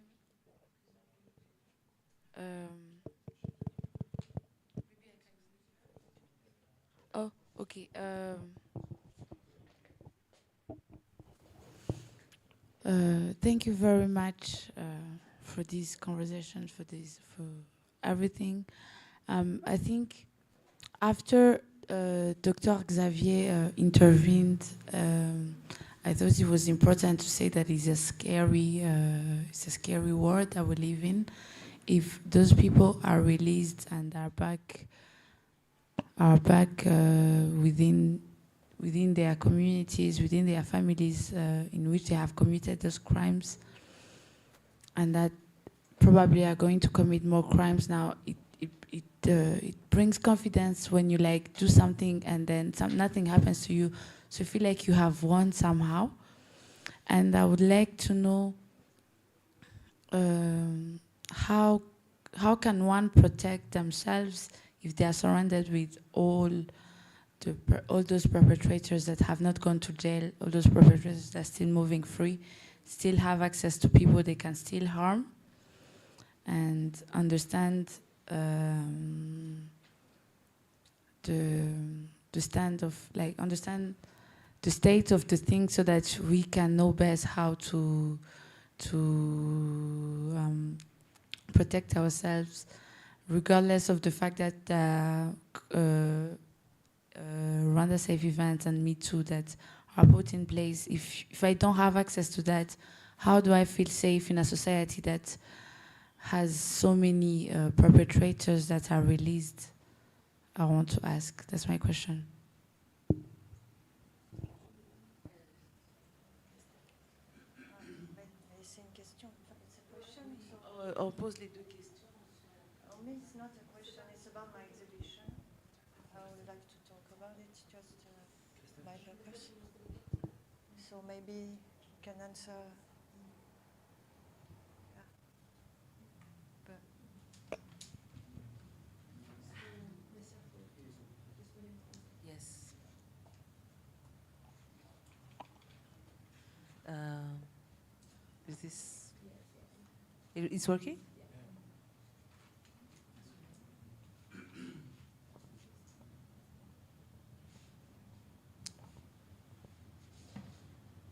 [SPEAKER 17] Oh, okay. Thank you very much for this conversation, for everything. I think after Dr. Xavier intervened, I thought it was important to say that it's a scary world that we live in. If those people are released and are back within their communities, within their families in which they have committed those crimes, and that probably are going to commit more crimes now. It brings confidence when you like do something and then nothing happens to you, so you feel like you have won somehow. And I would like to know how can one protect themselves if they are surrounded with all those perpetrators that have not gone to jail, all those perpetrators that are still moving free, still have access to people they can still harm, and understand the state of the thing, so that we can know best how to protect ourselves, regardless of the fact that Rwanda Safe events and Me Too that are put in place. If I don't have access to that, how do I feel safe in a society that has so many perpetrators that are released? I want to ask. That's my question.
[SPEAKER 6] On pose les deux questions. For me, it's not a question, it's about my exhibition. I would like to talk about it, just my purpose. So maybe you can answer.
[SPEAKER 2] Yes. Is this? It's working?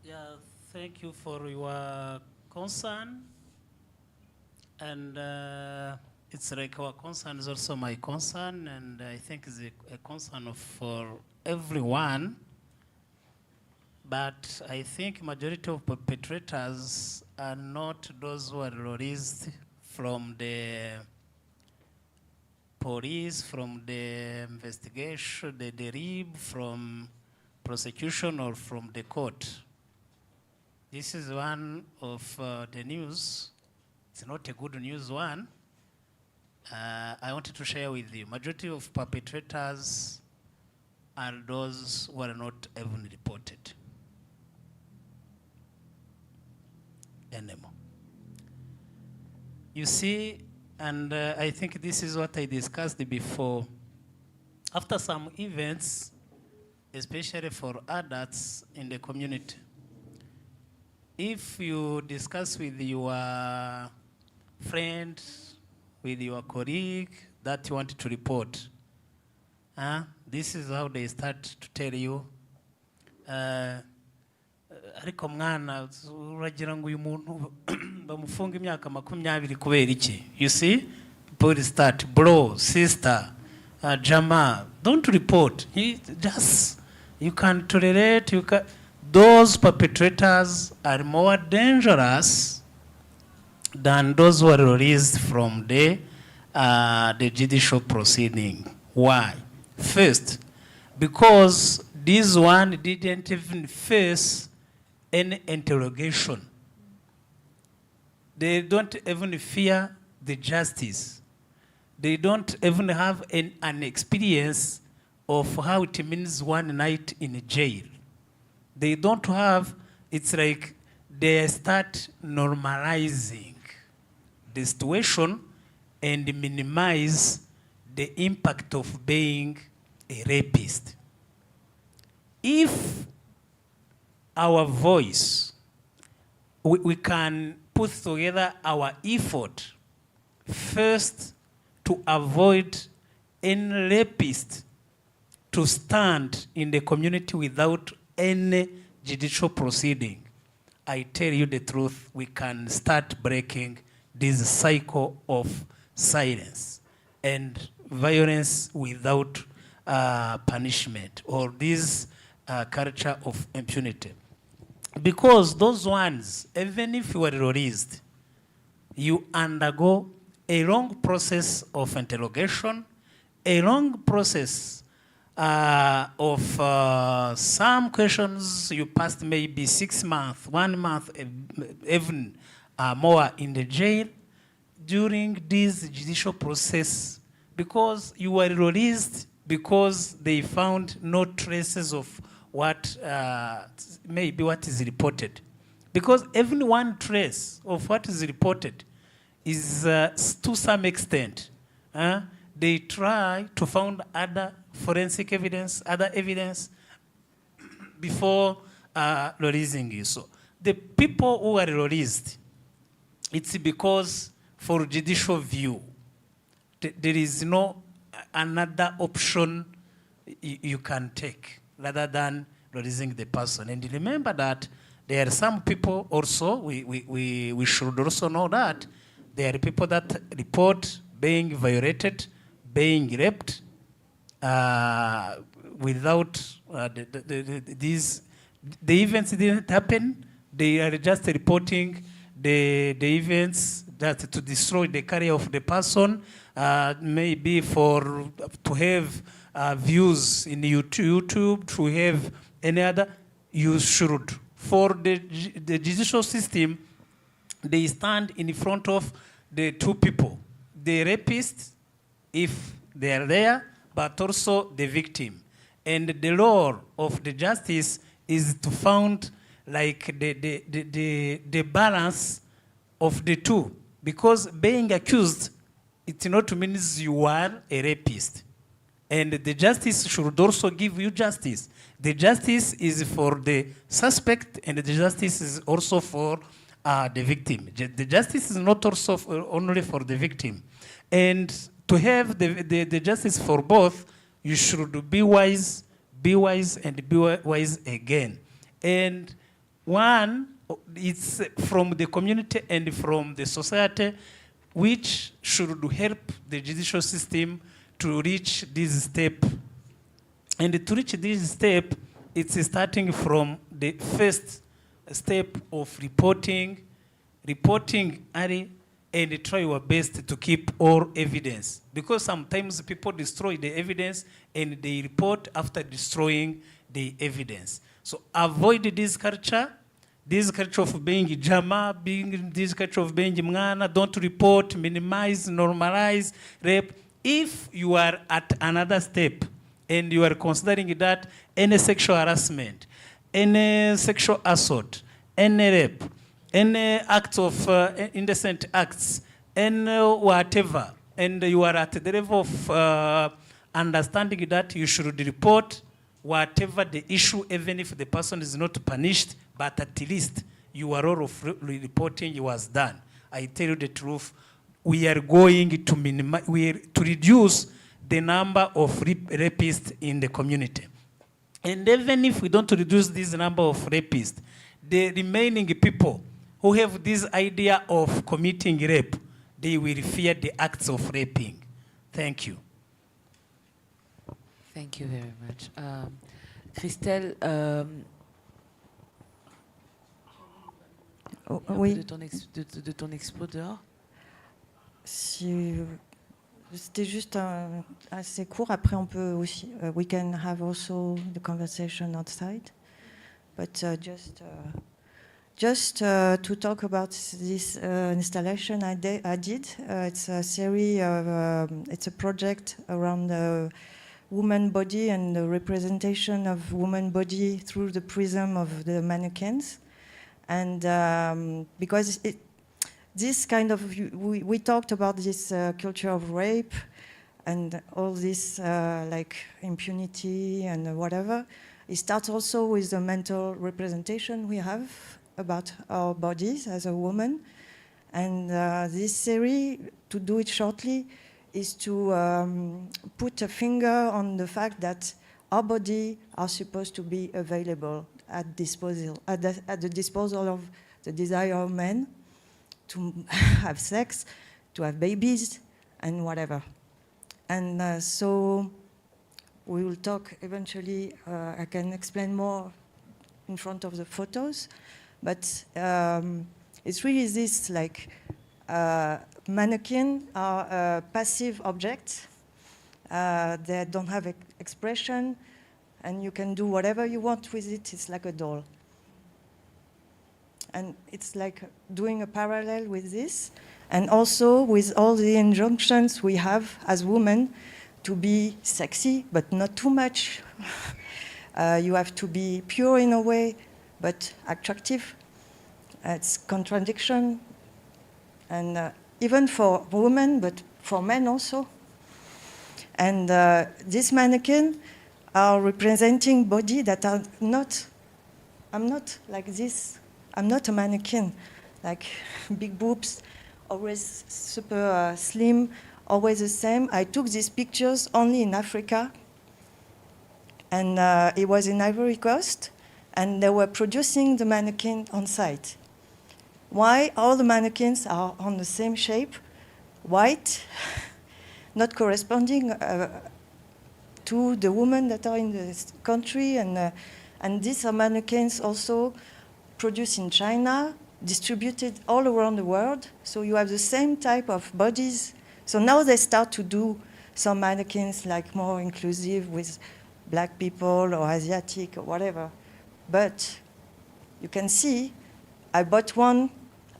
[SPEAKER 5] Yeah, thank you for your concern. And it's like our concern is also my concern, and I think it's a concern for everyone. But I think majority of perpetrators are not those who are released from the police, from the investigation, the derib, from prosecution, or from the court. This is one of the news. It's not a good news one. I wanted to share with you. Majority of perpetrators are those who are not even reported anymore. You see, and I think this is what I discussed before. After some events, especially for adults in the community, if you discuss with your friend, with your colleague that you want to report, this is how they start to tell you, ariko mwana uragira ngo uyu muntu bamufunga imyaka 20 kubera iki? You see, people start, bro, sister, jama, don't report. You can tolerate, those perpetrators are more dangerous than those who are released from the judicial proceeding. Why? First, because this one didn't even face any interrogation. They don't even fear the justice. They don't even have an experience of how it means one night in jail. They don't have, it's like they start normalizing the situation and minimize the impact of being a rapist. If our voice, we can put together our effort first to avoid any rapist to stand in the community without any judicial proceeding, I tell you the truth, we can start breaking this cycle of silence and violence without punishment, or this culture of impunity. Because those ones, even if you are released, you undergo a long process of interrogation, a long process of some questions you passed maybe 6 months, 1 month, even more in the jail during this judicial process, because you were released because they found no traces of what maybe what is reported. Because even one trace of what is reported is to some extent, they try to find other forensic evidence, other evidence before releasing you. So the people who are released, it's because for judicial view, there is no another option you can take rather than releasing the person. And remember that there are some people also, we should also know that there are people that report being violated, being raped, without the events didn't happen. They are just reporting the events that to destroy the career of the person, maybe to have views in YouTube, to have any other. You should. For the judicial system, they stand in front of the two people, the rapist, if they are there, but also the victim. And the law of the justice is to find like the balance of the two. Because being accused, it not means you are a rapist. And the justice should also give you justice. The justice is for the suspect, and the justice is also for the victim. The justice is not also only for the victim. And to have the justice for both, you should be wise, and be wise again. And one, it's from the community and from the society, which should help the judicial system to reach this step. And to reach this step, it's starting from the first step of reporting early, and try your best to keep all evidence. Because sometimes people destroy the evidence and they report after destroying the evidence. So avoid this culture of being jama, this culture of being mngana, don't report, minimize, normalize, rape. If you are at another step and you are considering that any sexual harassment, any sexual assault, any rape, any act of indecent acts, and whatever, and you are at the level of understanding that you should report whatever the issue, even if the person is not punished, but at least your role of reporting was done. I tell you the truth, we are going to minimize, to reduce the number of rapists in the community. And even if we don't reduce this number of rapists, the remaining people who have this idea of committing rape, they will fear the acts of raping. Thank you.
[SPEAKER 6] Thank you very much. Christelle,
[SPEAKER 18] Oui.
[SPEAKER 6] De ton expo dehors.
[SPEAKER 18] C'était juste assez court. Après, on peut aussi. We can have also the conversation outside, but just to talk about this installation I did. It's a series of. It's a project around the woman body and the representation of woman body through the prism of the mannequins, and because this kind of, we talked about this culture of rape and all this like impunity and whatever. It starts also with the mental representation we have about our bodies as a woman. And this series, to do it shortly, is to put a finger on the fact that our bodies are supposed to be available at the disposal of the desire of men, to have sex, to have babies, and whatever. And so we will talk eventually. I can explain more in front of the photos, but it's really this, like, mannequins are passive objects. They don't have expression, and you can do whatever you want with it. It's like a doll. And it's like doing a parallel with this, and also with all the injunctions we have as women to be sexy, but not too much. You have to be pure in a way, but attractive. It's contradiction, and even for women, but for men also. And these mannequins are representing bodies that are not, I'm not like this. I'm not a mannequin, like big boobs, always super slim, always the same. I took these pictures only in Africa, and it was in Ivory Coast, and they were producing the mannequin on site. Why all the mannequins are on the same shape, white, not corresponding to the women that are in the country, and these are mannequins also produced in China, distributed all around the world. So you have the same type of bodies. So now they start to do some mannequins like more inclusive with black people or Asiatic or whatever. But you can see, I bought one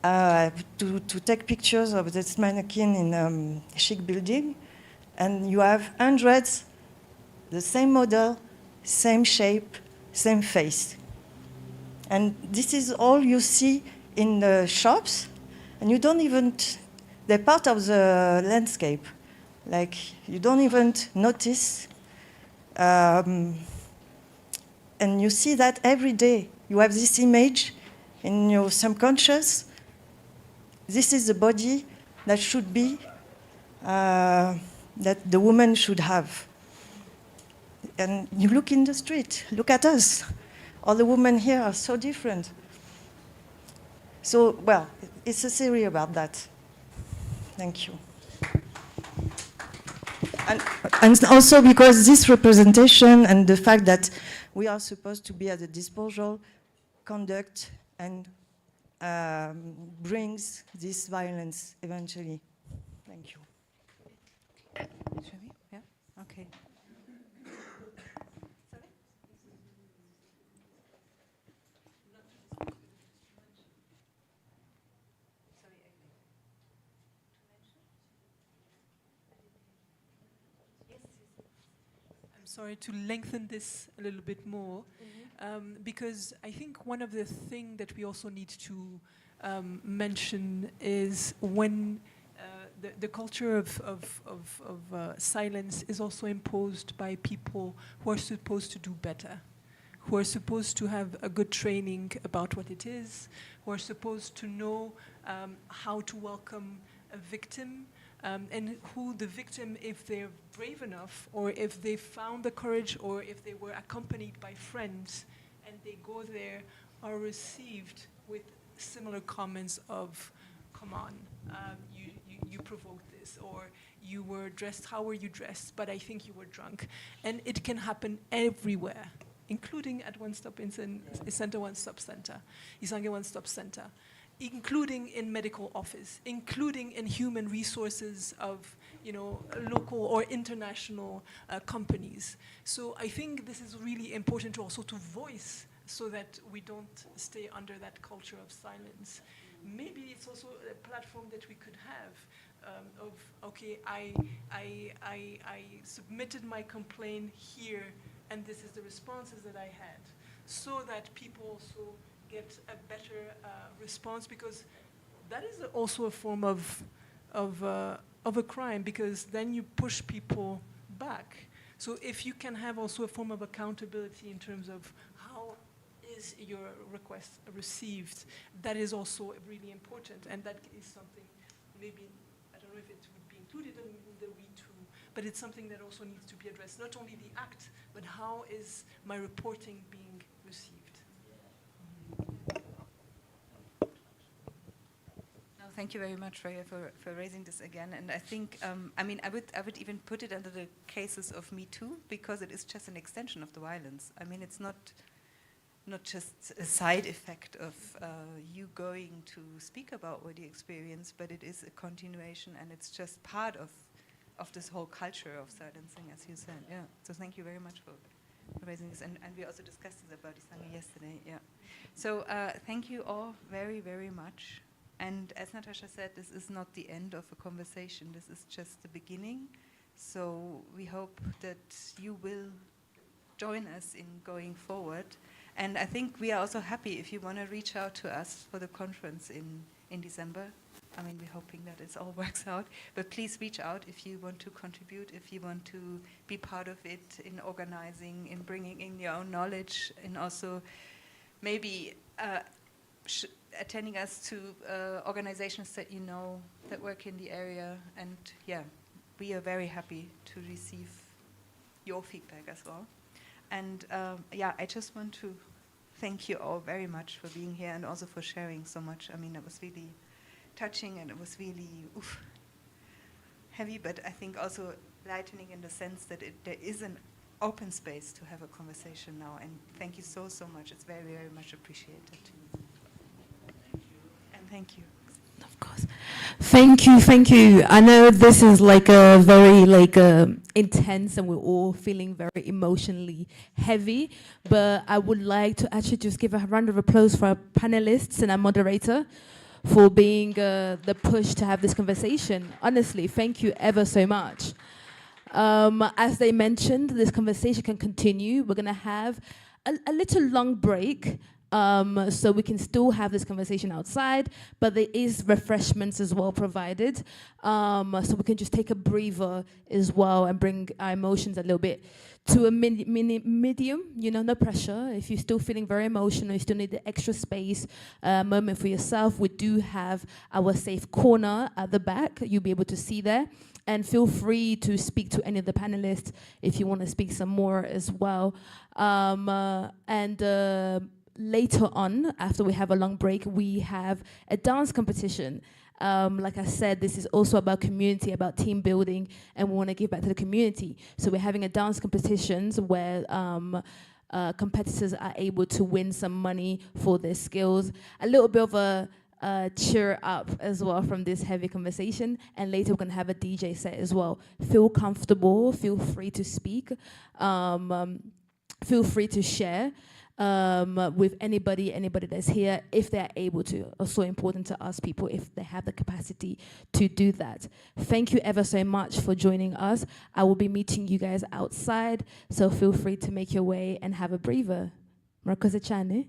[SPEAKER 18] to take pictures of this mannequin in a chic building, and you have hundreds, the same model, same shape, same face. And this is all you see in the shops, and you don't even, they're part of the landscape. Like, you don't even notice. And you see that every day. You have this image in your subconscious. This is the body that should be, that the woman should have. And you look in the street, look at us. All the women here are so different. So, well, it's a series about that. Thank you. And also because this representation and the fact that we are supposed to be at the disposal, conduct, and brings this violence eventually. Thank you.
[SPEAKER 3] Shall we? Yeah? Okay.
[SPEAKER 7] Sorry to lengthen this a little bit more, because I think one of the things that we also need to mention is when the culture of silence is also imposed by people who are supposed to do better, who are supposed to have a good training about what it is, who are supposed to know how to welcome a victim, and who the victim, if they're brave enough, or if they found the courage, or if they were accompanied by friends, and they go there, are received with similar comments of, come on, you provoked this, or you were dressed, how were you dressed, but I think you were drunk. And it can happen everywhere, including at One Stop Center, One Stop Center, Isange One Stop Center. including in medical office, including in human resources of local or international companies. So I think this is really important also to voice so that we don't stay under that culture of silence. Maybe it's also a platform that we could have of, okay, I submitted my complaint here and this is the responses that I had, so that people also get a better response, because that is also a form of a crime, because then you push people back. So if you can have also a form of accountability in terms of how is your request received, that is also really important, and that is something maybe, I don't know if it would be included in the We2, but it's something that also needs to be addressed, not only the act, but how is my reporting being received.
[SPEAKER 3] Thank you very much, Freya, for raising this again. And I think, I mean, I would even put it under the cases of Me Too, because it is just an extension of the violence. I mean, it's not just a side effect of you going to speak about what you experience, but it is a continuation, and it's just part of this whole culture of silencing, as you said. Yeah. So thank you very much for raising this, and we also discussed this about Isanga yesterday. Yeah. So thank you all very, very much. And as Natasha said, this is not the end of a conversation. This is just the beginning. So we hope that you will join us in going forward. And I think we are also happy if you want to reach out to us for the conference in December. I mean, we're hoping that it all works out. But please reach out if you want to contribute, if you want to be part of it in organizing, in bringing in your own knowledge, and also maybe attending us to organizations that you know that work in the area. And yeah, we are very happy to receive your feedback as well. And yeah, I just want to thank you all very much for being here and also for sharing so much. I mean, it was really touching, and it was really heavy, but I think also lightening in the sense that there is an open space to have a conversation now. And thank you so, so much. It's very, very much appreciated. Thank you.
[SPEAKER 19] Of course. Thank you, thank you. I know this is like a very intense, and we're all feeling very emotionally heavy, but I would like to actually just give a round of applause for our panelists and our moderator for being the push to have this conversation. Honestly, thank you ever so much. As they mentioned, this conversation can continue. We're gonna have a little long break, so we can still have this conversation outside, but there is refreshments as well provided, so we can just take a breather as well and bring our emotions a little bit to a medium, no pressure. If you're still feeling very emotional, you still need the extra space, moment for yourself, we do have our safe corner at the back. You'll be able to see there. And feel free to speak to any of the panelists if you want to speak some more as well. Later on, after we have a long break, we have a dance competition. Like I said, this is also about community, about team building, and we want to give back to the community. So we're having a dance competitions where competitors are able to win some money for their skills. A little bit of a cheer up as well from this heavy conversation, and later we're going to have a DJ set as well. Feel comfortable, feel free to speak, feel free to share with anybody that's here, if they're able to. Also important to ask people if they have the capacity to do that. Thank you ever so much for joining us. I will be meeting you guys outside, so feel free to make your way and have a breather. Murakoze cyane.